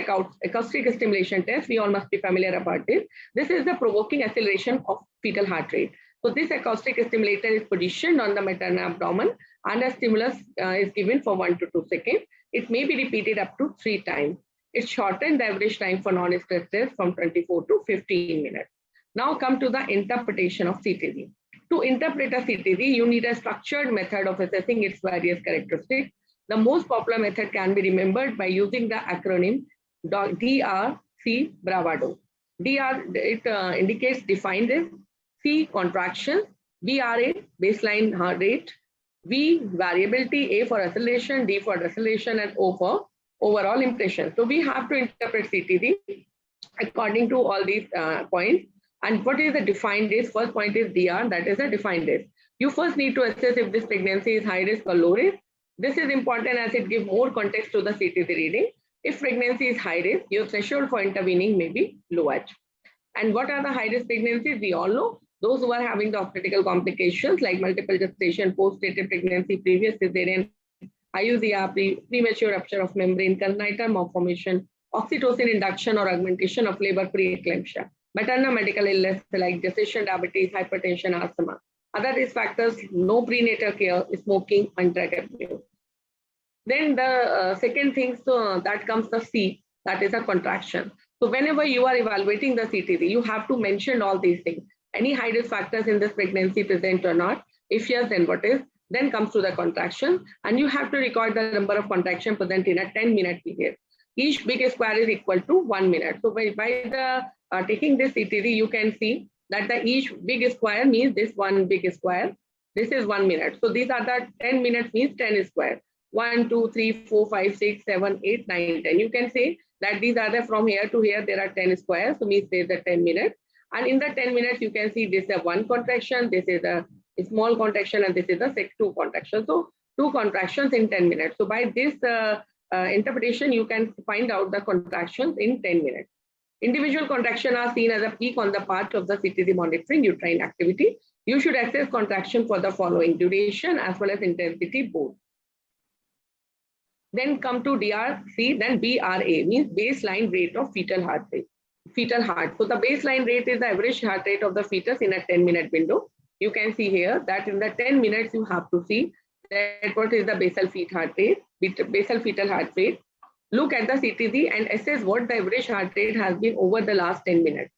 acoustic stimulation test. We all must be familiar about this. This is the provoking acceleration of fetal heart rate. So this acoustic stimulator is positioned on the maternal abdomen, and a stimulus is given for 1 to 2 seconds. It may be repeated up to 3 times. It shortened the average time for non-stress test from 24 to 15 minutes. Now come to the interpretation of CTG. To interpret a CTG, you need a structured method of assessing its various characteristics. The most popular method can be remembered by using the acronym DRC Bravado. DR, it indicates defined risk, C, contraction, BRA, baseline heart rate, V, variability, A for acceleration, D for deceleration, and O for overall impression. So we have to interpret CTG according to all these points. And what is the defined risk? First point is DR, that is a defined risk. You first need to assess if this pregnancy is high risk or low risk. This is important as it gives more context to the CTG reading. If pregnancy is high risk, your threshold for intervening may be low H. And what are the high risk pregnancies? We all know those who are having the critical complications like multiple gestation, post-dated pregnancy, previous cesarean, IUCR, premature rupture of membrane, congenital malformation, oxytocin induction or augmentation of labor pre-eclampsia, maternal medical illness like gestation, diabetes, hypertension, asthma. Other risk factors, no prenatal care, smoking, and drug abuse. Then the second thing, so that comes the C, that is a contraction. So whenever you are evaluating the CTG, you have to mention all these things. Any high risk factors in this pregnancy present or not? If yes, then what is? Then comes to the contraction, and you have to record the number of contractions present in a 10-minute period. Each big square is equal to 1 minute. So by taking this CTG, you can see that each big square means this one big square. This is 1 minute. So these are the 10 minutes means 10 square. 1, 2, 3, 4, 5, 6, 7, 8, 9, 10. You can say that these are the from here to here, there are 10 squares. So means there's the 10 minutes. And in the 10 minutes, you can see this is a 1 contraction, this is a small contraction, and this is a 2 contraction. So 2 contractions in 10 minutes. So by this interpretation, you can find out the contractions in 10 minutes. Individual contractions are seen as a peak on the part of the CTG monitoring uterine activity. You should assess contraction for the following: duration as well as intensity both. Then come to DRC, then BRA means baseline rate of fetal heart rate. Fetal heart. So the baseline rate is the average heart rate of the fetus in a 10-minute window. You can see here that in the 10 minutes, you have to see that what is the basal fetal heart rate. Look at the CTG and assess what the average heart rate has been over the last 10 minutes.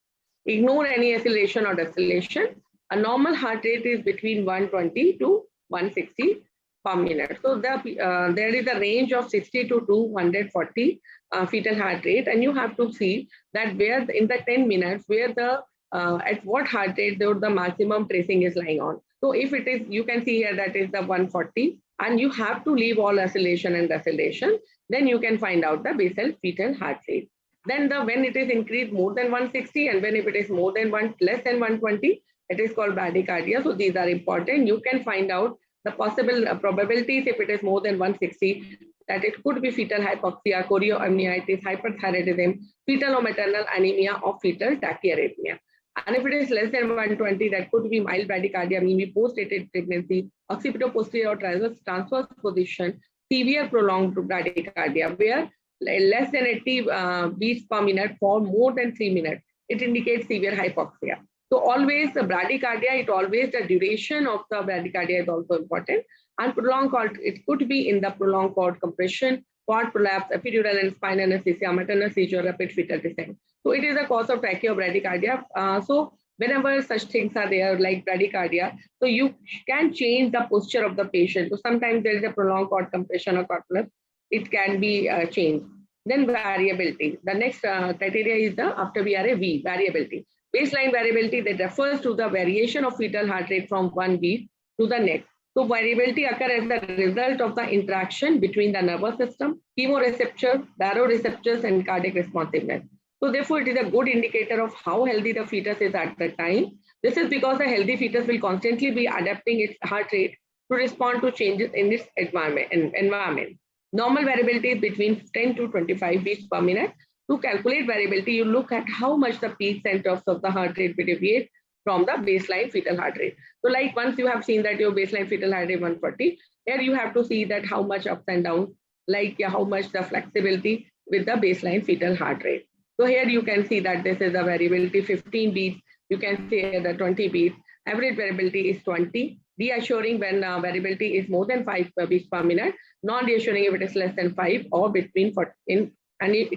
Ignore any acceleration or deceleration. A normal heart rate is between 120 to 160 per minute. So there is a range of 60 to 240 fetal heart rate, and you have to see that where in the 10 minutes, where the at what heart rate the maximum tracing is lying on. So if it is, you can see here that is the 140, and you have to leave all oscillation and deceleration, then you can find out the basal fetal heart rate. Then when it is increased more than 160, and when if it is more than less than 120, it is called bradycardia. So these are important. You can find out the possible probabilities if it is more than 160, that it could be fetal hypoxia, chorioamnionitis, hyperthyroidism, fetal or maternal anemia, or fetal tachyarrhythmia. And if it is less than 120, that could be mild bradycardia, meaning post-dated pregnancy, occipito-posterior or transverse position, severe prolonged bradycardia, where less than 80 beats per minute for more than 3 minutes. It indicates severe hypoxia. So always the bradycardia, the duration of the bradycardia is also important. And prolonged cord, it could be in the prolonged cord compression, cord prolapse, epidural and spinal anesthesia, maternal seizure, rapid fetal descent. So it is a cause of tachybradycardia. So whenever such things are there like bradycardia, so you can change the posture of the patient. So sometimes there is a prolonged cord compression or cord prolapse, it can be changed. Then variability. The next criteria is the after VRA, variability. Baseline variability that refers to the variation of fetal heart rate from one beat to the next. So variability occurs as the result of the interaction between the nervous system, chemoreceptors, baroreceptors, and cardiac responsiveness. So therefore, it is a good indicator of how healthy the fetus is at the time. This is because a healthy fetus will constantly be adapting its heart rate to respond to changes in its environment. Normal variability is between 10 to 25 beats per minute. To calculate variability, you look at how much the peak centers of the heart rate will deviate from the baseline fetal heart rate. So like once you have seen that your baseline fetal heart rate 140, here you have to see that how much ups and downs, like how much the flexibility with the baseline fetal heart rate. So here you can see that this is the variability 15 beats. You can see the 20 beats. Average variability is 20. Reassuring when variability is more than 5 beats per minute. Non-reassuring if it is less than 5 or between 40 and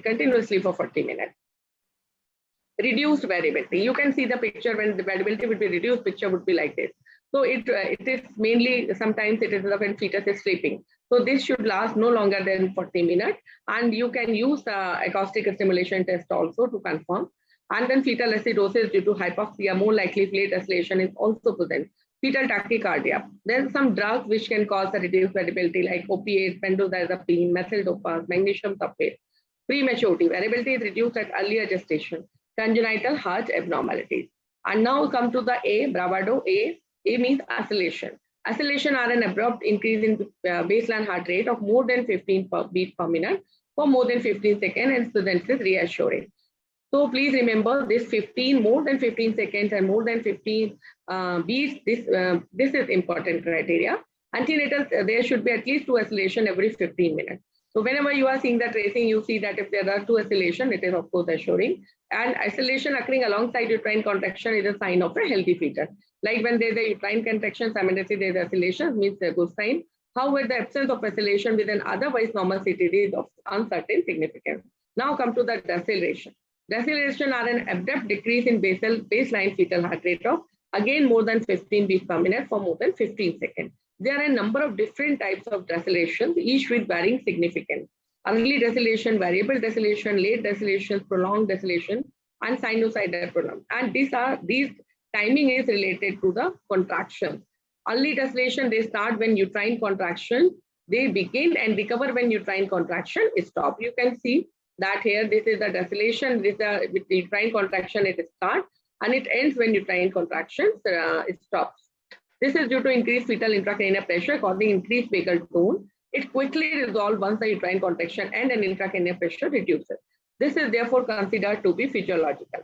continuously for 40 minutes. Reduced variability. You can see the picture when the variability would be reduced, picture would be like this. So it is mainly, sometimes it is when fetus is sleeping. So this should last no longer than 40 minutes. And you can use acoustic stimulation test also to confirm. And then fetal acidosis due to hypoxia, more likely plate oscillation is also present. Fetal tachycardia. There are some drugs which can cause a reduced variability like opiates, benzodiazepine, methyl dopers, magnesium sulfate. Prematurity. Variability is reduced at earlier gestation. Congenital heart abnormalities. And now come to the A, bravado. A means oscillation. Oscillation are an abrupt increase in baseline heart rate of more than 15 beats per minute for more than 15 seconds, and students is reassuring. So please remember this 15, more than 15 seconds and more than 15 beats, this is important criteria. Antenatal, there should be at least 2 oscillation every 15 minutes. So whenever you are seeing the tracing, you see that if there are 2 oscillation, it is of course assuring. And oscillation occurring alongside uterine contraction is a sign of a healthy fetus. Like when there is a uterine contraction, simultaneously there is oscillation, means a good sign. However, the absence of oscillation with an otherwise normal CTD is of uncertain significance. Now come to the deceleration. Deceleration are an abrupt decrease in baseline fetal heart rate of again more than 15 beats per minute for more than 15 seconds. There are a number of different types of deceleration, each with varying significance. Early deceleration, variable deceleration, late deceleration, prolonged deceleration, and sinusoidal prolonged. And these timing is related to the contraction. Early deceleration, they start when uterine contraction, they begin and recover when uterine contraction stop. You can see that here, this is the deceleration, this is with the uterine contraction, it starts, and it ends when uterine contraction stops. This is due to increased fetal intracranial pressure causing increased vagal tone. It quickly resolves once the uterine contraction and an intracranial pressure reduces. This is therefore considered to be physiological.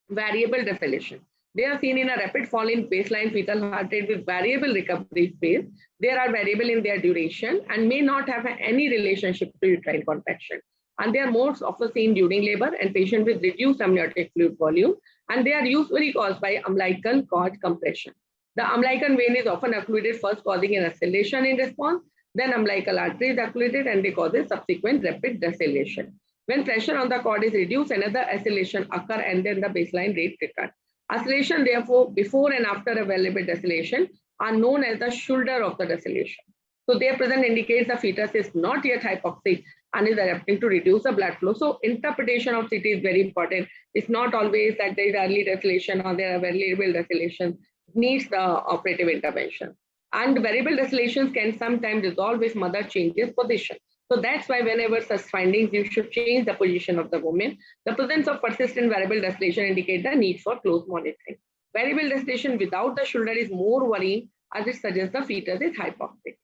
Variable deceleration. They are seen in a rapid fall in baseline fetal heart rate with variable recovery phase. They are variable in their duration and may not have any relationship to uterine contraction. And they are most often seen during labor and patients with reduced amniotic fluid volume. And they are usually caused by umbilical cord compression. The umbilical vein is often occluded, first causing an oscillation in response. Then umbilical artery is occluded and they cause a subsequent rapid deceleration. When pressure on the cord is reduced, another oscillation occurs and then the baseline rate returns. Oscillation, therefore, before and after a variable deceleration are known as the shoulder of the deceleration. So their presence indicates the fetus is not yet hypoxic and is adapting to reduce the blood flow. So interpretation of CT is very important. It's not always that there is early deceleration or there are variable deceleration. needs the operative intervention. And variable desolations can sometimes resolve if mother changes position. So that's why whenever such findings, you should change the position of the woman. The presence of persistent variable desolation indicates the need for close monitoring. Variable desolation without the shoulder is more worrying, as it suggests the fetus is hypoxic.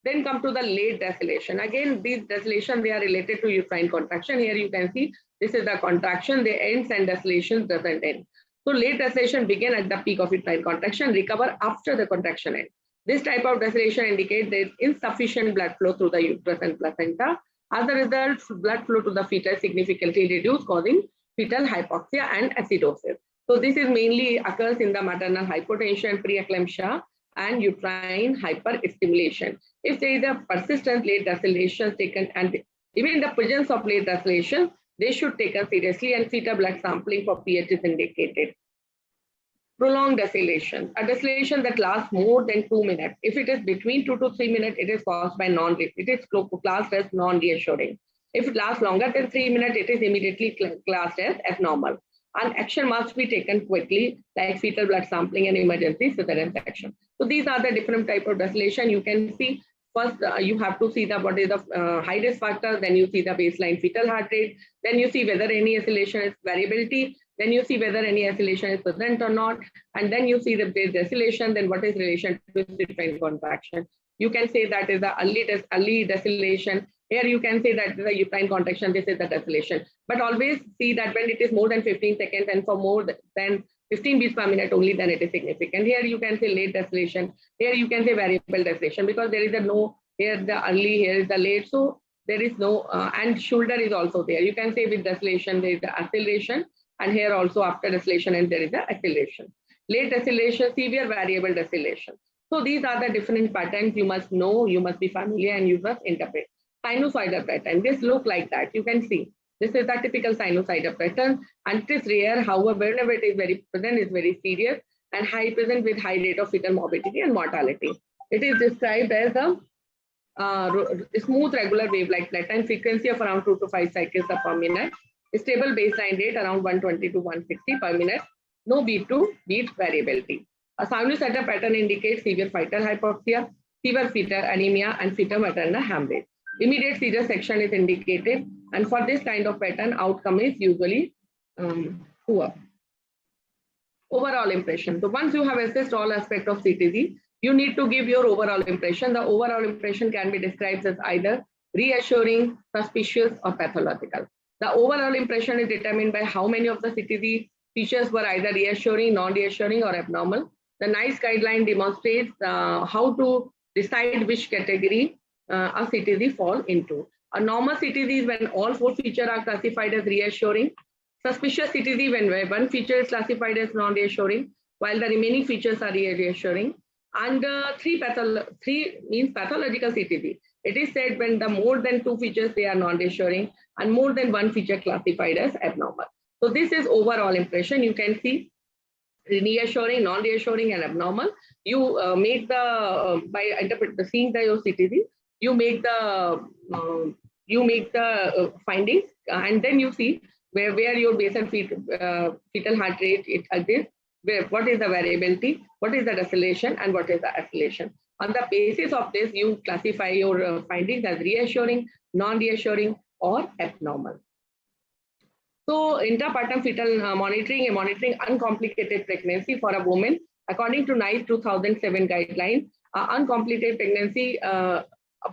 Then come to the late desolation. Again, these desolation, they are related to uterine contraction. Here you can see this is the contraction, the ends and desolation doesn't end. So late desolation begin at the peak of uterine contraction, recover after the contraction ends. This type of desolation indicates there is insufficient blood flow through the uterus and placenta. As a result, blood flow to the fetus significantly reduced, causing fetal hypoxia and acidosis. So this is mainly occurs in the maternal hypotension, preeclampsia, and uterine hyperstimulation. If there is a persistent late desolation taken, and even in the presence of late desolation, they should take taken seriously, and fetal blood sampling for pH is indicated. Prolonged desolation, a desolation that lasts more than 2 minutes. If it is between 2 to 3 minutes, it is caused by it is classed as non-reassuring. If it lasts longer than 3 minutes, it is immediately classed as abnormal. And action must be taken quickly, like fetal blood sampling and emergency cesarean section. So these are the different type of desolation. You can see first you have to see the what is the high risk factor, then you see the baseline fetal heart rate, then you see whether any oscillation is variability, then you see whether any oscillation is present or not, and then you see the desolation, then what is relation to uterine contraction. You can say that is the early desolation. Here you can say that the uterine contraction, this is the desolation. But always see that when it is more than 15 seconds and for more than 15 beats per minute only, then it is significant. Here you can say late desolation. Here you can say variable desolation, because there is a no, here the early, here is the late. So there is no, and shoulder is also there. You can say with desolation, there is the acceleration, and here also after desolation, and there is the acceleration. Late desolation, severe variable desolation. So these are the different patterns you must know, you must be familiar, and you must interpret. Sinusoidal pattern, this look like that. You can see this is a typical sinusoidal pattern, and it is rare. However, whenever it is very present, it's very serious and high present with high rate of fetal morbidity and mortality. It is described as a smooth regular wave-like pattern, frequency of around 2 to 5 cycles per minute, stable baseline rate around 120 to 160 per minute, no beat to beat variability. A sinusoidal pattern indicates severe fetal hypoxia, severe fetal anemia, and fetal maternal hemorrhage. Immediate seizure section is indicated, and for this kind of pattern, outcome is usually poor. Overall impression. So once you have assessed all aspects of CTG, you need to give your overall impression. The overall impression can be described as either reassuring, suspicious, or pathological. The overall impression is determined by how many of the CTG features were either reassuring, non-reassuring, or abnormal. The NICE guideline demonstrates how to decide which category a CTG fall into. A normal CTG is when all 4 features are classified as reassuring. Suspicious CTG when one feature is classified as non-reassuring, while the remaining features are reassuring. And 3 means pathological CTG. It is said when the more than 2 features, they are non-reassuring, and more than 1 feature classified as abnormal. So this is overall impression. You can see reassuring, non-reassuring, and abnormal. You make the by seeing the CTG, you make the findings, and then you see where your basal fetal heart rate is, what is the variability, what is the desolation, and what is the oscillation. On the basis of this, you classify your findings as reassuring, non-reassuring, or abnormal. So intrapartum fetal monitoring, monitoring uncomplicated pregnancy for a woman, according to NICE 2007 guidelines, uncomplicated pregnancy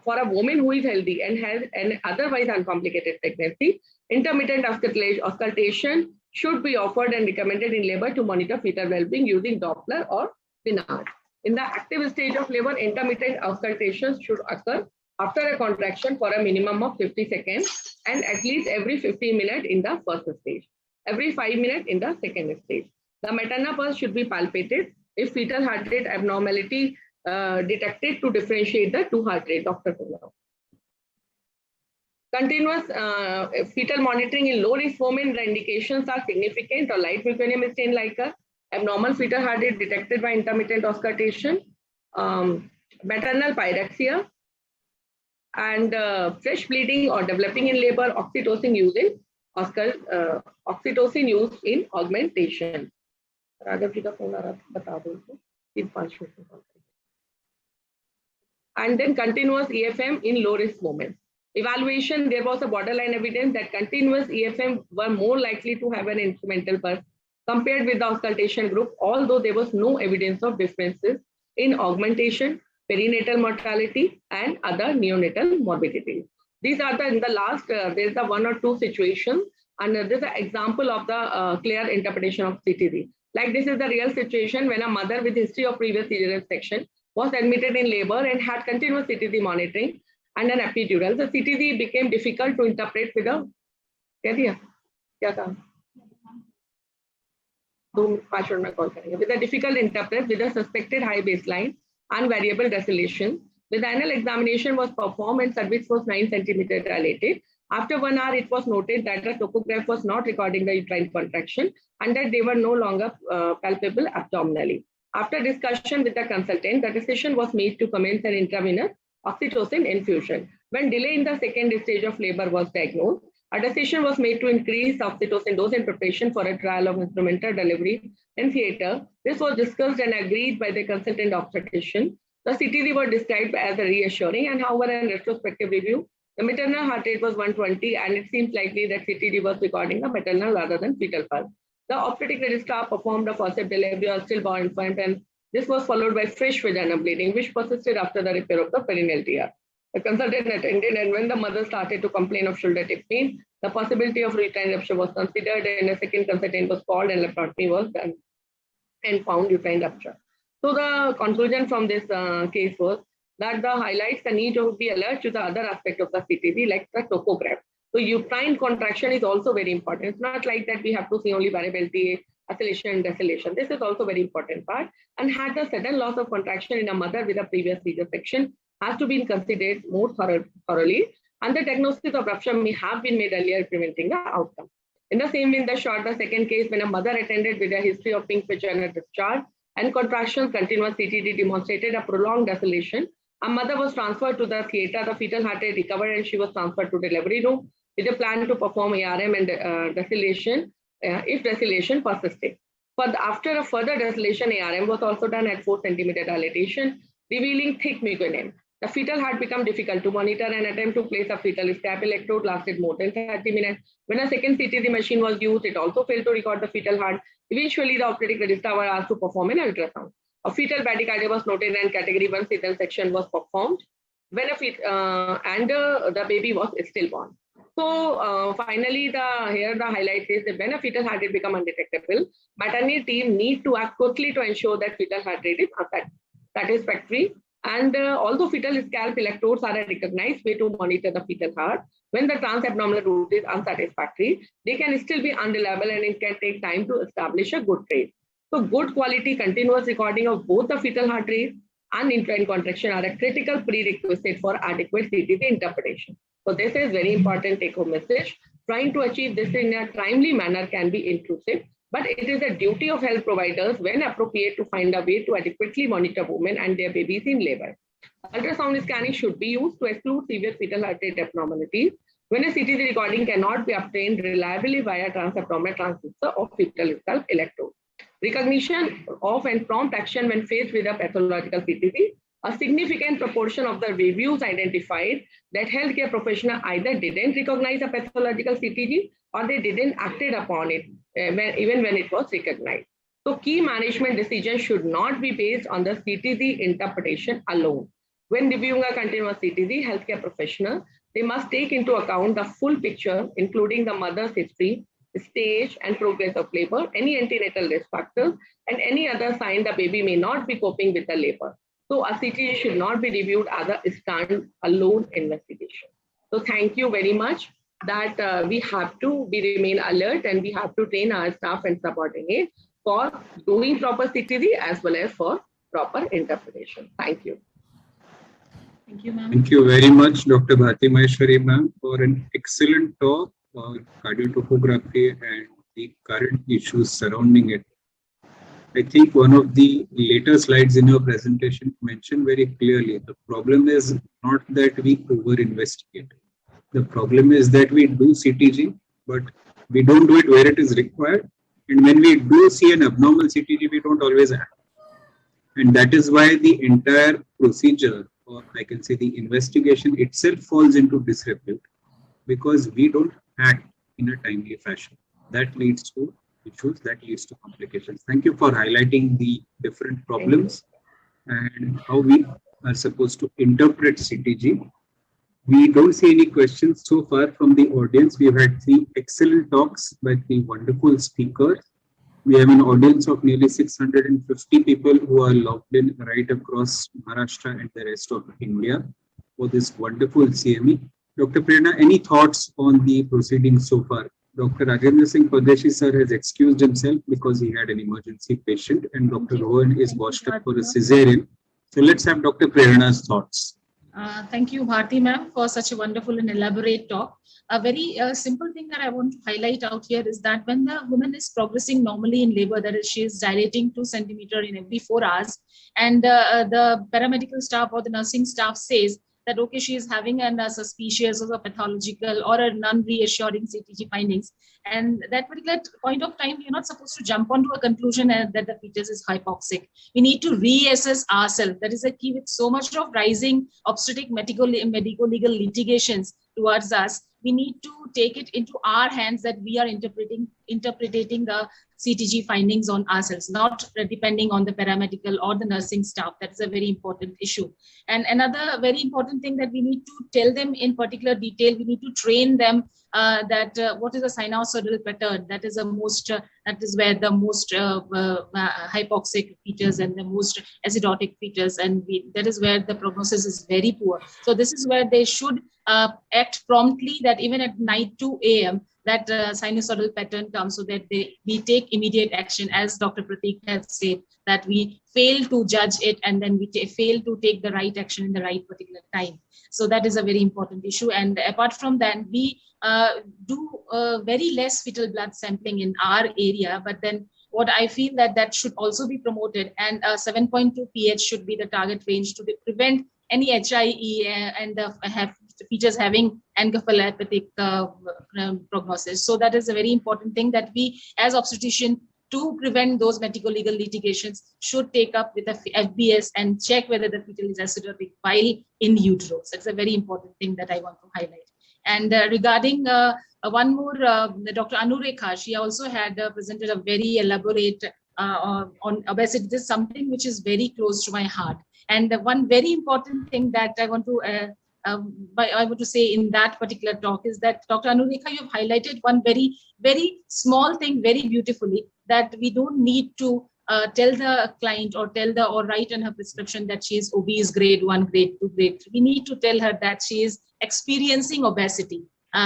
for a woman who is healthy and has an otherwise uncomplicated pregnancy, intermittent auscultation should be offered and recommended in labor to monitor fetal well-being using Doppler or Pinard. In the active stage of labor, intermittent auscultations should occur after a contraction for a minimum of 50 seconds and at least every 15 minutes in the first stage, every 5 minutes in the second stage. The maternal pulse should be palpated if fetal heart rate abnormality detected to differentiate the 2 heart rate. Dr. Tullo. Continuous fetal monitoring in low-risk women, the indications are significant or light meconium stain like a abnormal fetal heart rate detected by intermittent auscultation, maternal pyrexia, and fresh bleeding or developing in labor, oxytocin used in augmentation. Raghav ji का phone आ रहा था, बता दो उनको 3-5 minute में call करेंगे. And then continuous EFM in low risk moments. Evaluation, there was a borderline evidence that continuous EFM were more likely to have an instrumental pulse compared with the auscultation group, although there was no evidence of differences in augmentation, perinatal mortality, and other neonatal morbidity. These are in the last, there's the 1 or 2 situations, and there's an example of the clear interpretation of CTD. Like this is the real situation when a mother with history of previous cesarean section was admitted in labor and had continuous CTD monitoring and an epidural. The CTD became difficult to interpret with a with a difficult interpret with a suspected high baseline and variable deceleration. The anal examination was performed and cervix was 9 centimeters dilated. After 1 hour, it was noted that the topograph was not recording the uterine contraction and that they were no longer palpable abdominally. After discussion with the consultant, the decision was made to commence an intravenous oxytocin infusion. When delay in the second stage of labor was diagnosed, a decision was made to increase oxytocin dose in preparation for a trial of instrumental delivery in theater. This was discussed and agreed by the consultant obstetrician. The CTD was described as a reassuring, and however, in retrospective review, the maternal heart rate was 120, and it seems likely that CTD was recording the maternal rather than fetal pulse. The obstetric registrar performed a forceps delivery of stillborn infant, and this was followed by fresh vaginal bleeding, which persisted after the repair of the perineal tear. The consultant attended, and when the mother started to complain of shoulder tip pain, the possibility of uterine rupture was considered, and a second consultant was called, and laparotomy was done and found uterine rupture. So the conclusion from this case was that the highlights the need to be alert to the other aspect of the CTD, like the topograph. So uterine contraction is also very important. It's not like that we have to see only variability, acceleration, and deceleration. This is also very important part. And had the sudden loss of contraction in a mother with a previous C-section has to be considered more thoroughly. And the diagnosis of rupture may have been made earlier, preventing the outcome. In the same way, in the second case, when a mother attended with a history of pink vaginal discharge and contractions, continuous CTD demonstrated a prolonged deceleration. A mother was transferred to the theater. The fetal heart rate recovered, and she was transferred to delivery room with a plan to perform ARM and deceleration if deceleration persisted. After a further deceleration, ARM was also done at 4 centimeter dilatation, revealing thick mucinum. The fetal heart became difficult to monitor. An attempt to place a fetal scalp electrode lasted more than 30 minutes. When a second CTD machine was used, it also failed to record the fetal heart. Eventually, the obstetric registrar was asked to perform an ultrasound. A fetal bradycardia was noted and category 1 cesarean section was performed when the baby was stillborn. So finally, here the highlight is that when a fetal heart rate becomes undetectable, maternity team need to act quickly to ensure that fetal heart rate is satisfactory. And although fetal scalp electrodes are a recognized way to monitor the fetal heart, when the transabdominal route is unsatisfactory, they can still be unreliable and it can take time to establish a good rate. So good quality continuous recording of both the fetal heart rate and uterine contraction are a critical prerequisite for adequate CTD interpretation. So this is very important take-home message. Trying to achieve this in a timely manner can be intrusive, but it is a duty of health providers when appropriate to find a way to adequately monitor women and their babies in labor. Ultrasound scanning should be used to exclude severe fetal heart rate abnormalities when a CTD recording cannot be obtained reliably via transabdominal transducer or fetal scalp electrode. Recognition of and prompt action when faced with a pathological CTD. A significant proportion of the reviews identified that healthcare professionals either didn't recognize a pathological CTD or they didn't acted upon it even when it was recognized. So key management decisions should not be based on the CTD interpretation alone. When reviewing a continuous CTD, healthcare professionals, they must take into account the full picture, including the mother's history, stage and progress of labor, any antenatal risk factors, and any other sign the baby may not be coping with the labor. So a CTD should not be reviewed as a stand-alone investigation. So thank you very much that we have to remain alert and we have to train our staff and subordinates for doing proper CTD as well as for proper interpretation. Thank you. Thank you, ma'am. Thank you very much, Dr. Bharti Maheshwari, ma'am, for an excellent talk on cardiotopography and the current issues surrounding it. I think one of the later slides in your presentation mentioned very clearly, the problem is not that we over-investigate. The problem is that we do CTG, but we don't do it where it is required, And when we do see an abnormal CTG, we don't always act. And that is why the entire procedure, or I can say the investigation itself, falls into disrepute, because we don't act in a timely fashion. That leads to issues, that leads to complications. Thank you for highlighting the different problems and how we are supposed to interpret CTG. We don't see any questions so far from the audience. We've had 3 excellent talks by 3 wonderful speakers. We have an audience of nearly 650 people who are logged in right across Maharashtra and the rest of India for this wonderful CME. Dr. Prerna, any thoughts on the proceedings so far? Dr. Rajendra Singh Pardeshi sir has excused himself because he had an emergency patient, and Dr. Rohan is washed up for a cesarean. So let's have Dr. Prerna's thoughts. Thank you, Bharti ma'am, for such a wonderful and elaborate talk. A very simple thing that I want to highlight out here is that when the woman is progressing normally in labor, that is, she is dilating 2 centimeters in every 4 hours, and the paramedical staff or the nursing staff says that, okay, she is having a suspicious or a pathological or a non-reassuring CTG findings. And that particular point of time, you're not supposed to jump onto a conclusion that the fetus is hypoxic. We need to reassess ourselves. That is a key. With so much of rising obstetric medico-legal litigations towards us, we need to take it into our hands that we are interpreting the CTG findings on ourselves, not depending on the paramedical or the nursing staff. That is a very important issue. And another very important thing that we need to tell them in particular detail, we need to train them that what is a sinusoidal pattern. That is that is where the most hypoxic features and the most acidotic features, and that is where the prognosis is very poor. So this is where they should act promptly, that even at night 2 a.m. that sinusoidal pattern comes, so that we take immediate action, as Dr. Pratik has said, that we fail to judge it and then we fail to take the right action in the right particular time. So that is a very important issue. And apart from that, we do very less fetal blood sampling in our area, but then what I feel that should also be promoted, and 7.2 pH should be the target range to prevent any HIE and have features having encephalopathic prognosis. So that is a very important thing that we as obstetrician, to prevent those medico-legal litigations, should take up with the FBS and check whether the fetal is acidotic while in utero. So it's a very important thing that I want to highlight. And regarding one more, Dr. Anurekha, she also had presented a very elaborate on obesity. This is something which is very close to my heart. And one very important thing that I want to say in that particular talk is that, Dr. Anurekha, you have highlighted one very, very small thing very beautifully, that we don't need to tell the client or write in her prescription that she is obese grade 1, grade 2, grade 3. We need to tell her that she is experiencing obesity.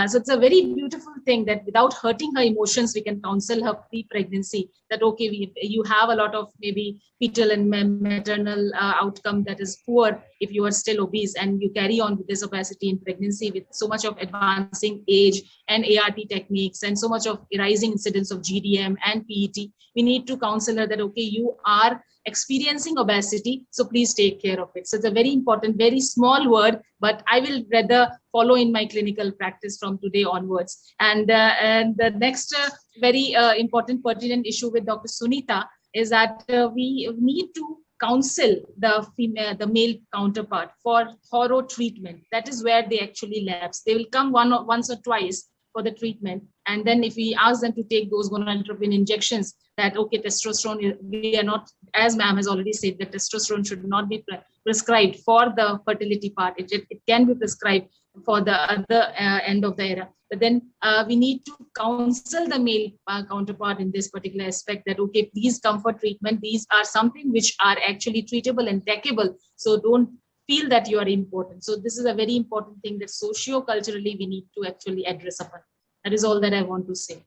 So it's a very beautiful thing that without hurting her emotions, we can counsel her pre-pregnancy that, okay, you have a lot of maybe fetal and maternal outcome that is poor if you are still obese, and you carry on with this obesity in pregnancy with so much of advancing age and ART techniques and so much of rising incidence of GDM and PET. We need to counsel her that, okay, you are experiencing obesity, so please take care of it. So it's a very important, very small word, but I will rather follow in my clinical practice from today onwards. And the next very important pertinent issue with Dr. Sunita is that we need to counsel the male counterpart for thorough treatment. That is where they actually lapse. They will come once or twice for the treatment, and then if we ask them to take those gonadotropin injections, that, okay, testosterone, we are not, as ma'am has already said, that testosterone should not be prescribed for the fertility part. It can be prescribed for the other end of the era. But then we need to counsel the male counterpart in this particular aspect that, okay, please come for treatment. These are something which are actually treatable and tackable. So don't feel that you are important. So this is a very important thing that socio-culturally we need to actually address upon. That is all that I want to say.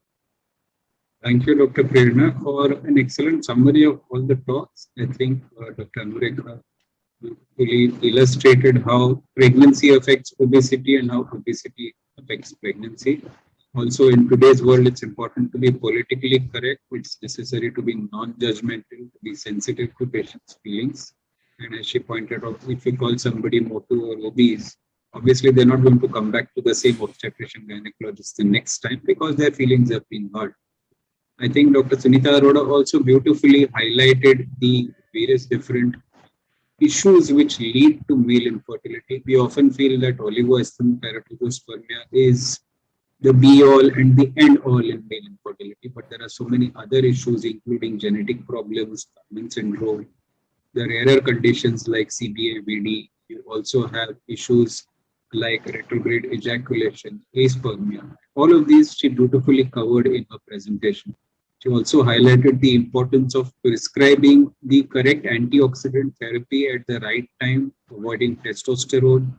Thank you, Dr. Prerna, for an excellent summary of all the talks. I think Dr. Anurekha fully illustrated how pregnancy affects obesity and how obesity affects pregnancy. Also, in today's world, it's important to be politically correct. It's necessary to be non-judgmental, to be sensitive to patients' feelings. And as she pointed out, if you call somebody motu or obese, obviously they're not going to come back to the same obstetrician gynecologist the next time because their feelings have been hurt. I think Dr. Sunita Arora also beautifully highlighted the various different issues which lead to male infertility. We often feel that oligoestrogen paratogospermia is the be all and the end all in male infertility, but there are so many other issues, including genetic problems, Carmen syndrome, the rarer conditions like CBA, VD. You also have issues like retrograde ejaculation, aspermia. All of these she beautifully covered in her presentation. She also highlighted the importance of prescribing the correct antioxidant therapy at the right time, avoiding testosterone,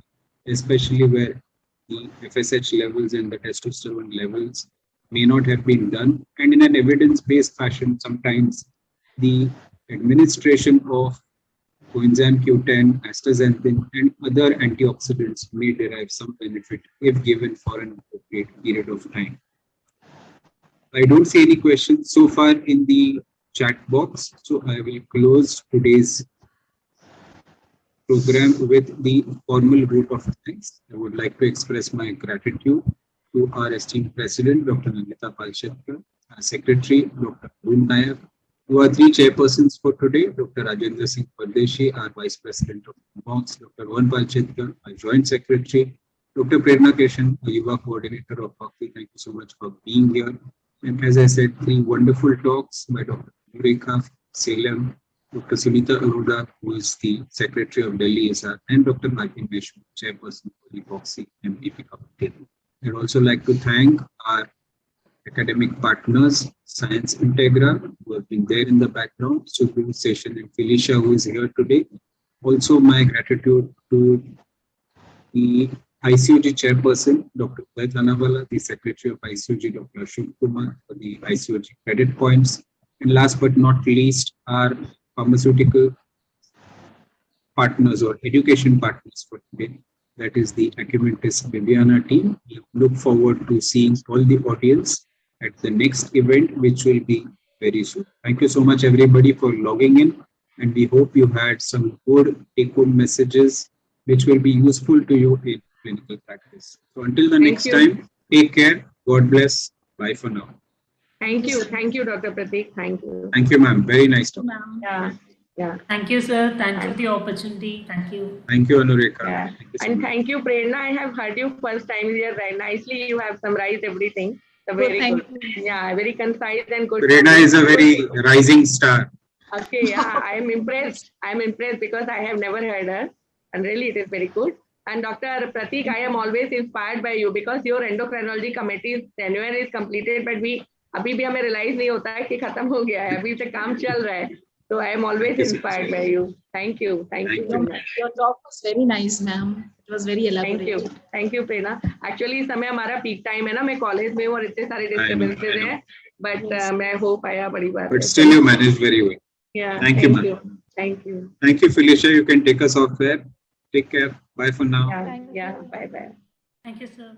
especially where the FSH levels and the testosterone levels may not have been done. And in an evidence-based fashion, sometimes the administration of coenzyme Q10, astaxanthin, and other antioxidants may derive some benefit if given for an appropriate period of time. I don't see any questions so far in the chat box, so I will close today's program with the formal vote of thanks. I would like to express my gratitude to our esteemed President, Dr. Nandita Palshetkar, our Secretary, Dr. Arun Nayak, to our three chairpersons for today, Dr. Rajendra Singh Pardeshi, our Vice President of Box, Dr. Arun Palshetkar, our Joint Secretary, Dr. Prerna Keshan, the Yuva Coordinator of Hockey. Thank you so much for being here. And as I said, three wonderful talks by Dr. Rekha Salem, Dr. Sunita Arora, who is the Secretary of Delhi ISR, and Dr. Martin Vishnu, Chairperson for the Boxing MPP Committee. I'd also like to thank our academic partners, Science Integra, who have been there in the background, Subhu Session and Felicia, who is here today. Also, my gratitude to the ICOG Chairperson, Dr. Uday Thanawala, the Secretary of ICOG, Dr. Ashok Kumar, for the ICOG credit points. And last but not least, our pharmaceutical partners or education partners for today. That is the Acumentis Viviana team. We look forward to seeing all the audience at the next event, which will be very soon. Thank you so much, everybody, for logging in. And we hope you had some good take-home messages, which will be useful to you in clinical practice. So until the next time, take care. God bless. Bye for now. Thank you, Dr. Pratik. Thank you. Thank you, ma'am. Very nice talk. Yeah. Thank you, sir. Thank you for the opportunity. Thank you. Thank you, Anurekha. Yeah. Thank you so And much. thank you, Prerna. I have heard you first time here. Right? Nicely, you have summarized everything. So very good. Yeah, very concise and good. Prerna is a very rising star. Okay, yeah, I am impressed. I am impressed because I have never heard her. And really, it is very good. And Dr. Pratik, I am always inspired by you because your endocrinology committee's tenure is completed, but अभी भी हमें realize नहीं होता है कि खत्म हो गया है. अभी से काम चल रहा है. So I am always inspired by you. Thank you. Thank you very much. Your talk was very nice, ma'am. It was very elaborate. Thank you, Prerna. Actually, इस समय हमारा peak time है ना. मैं college में हूँ और इतने सारे disturbances हैं. But मैं हो पाया बड़ी बात. But still, you managed very well. Yeah. Thank you, ma'am. Thank you. Thank you, Felicia. You can take us off there. Take care. Bye for now. Yeah. Bye bye. Thank you, sir.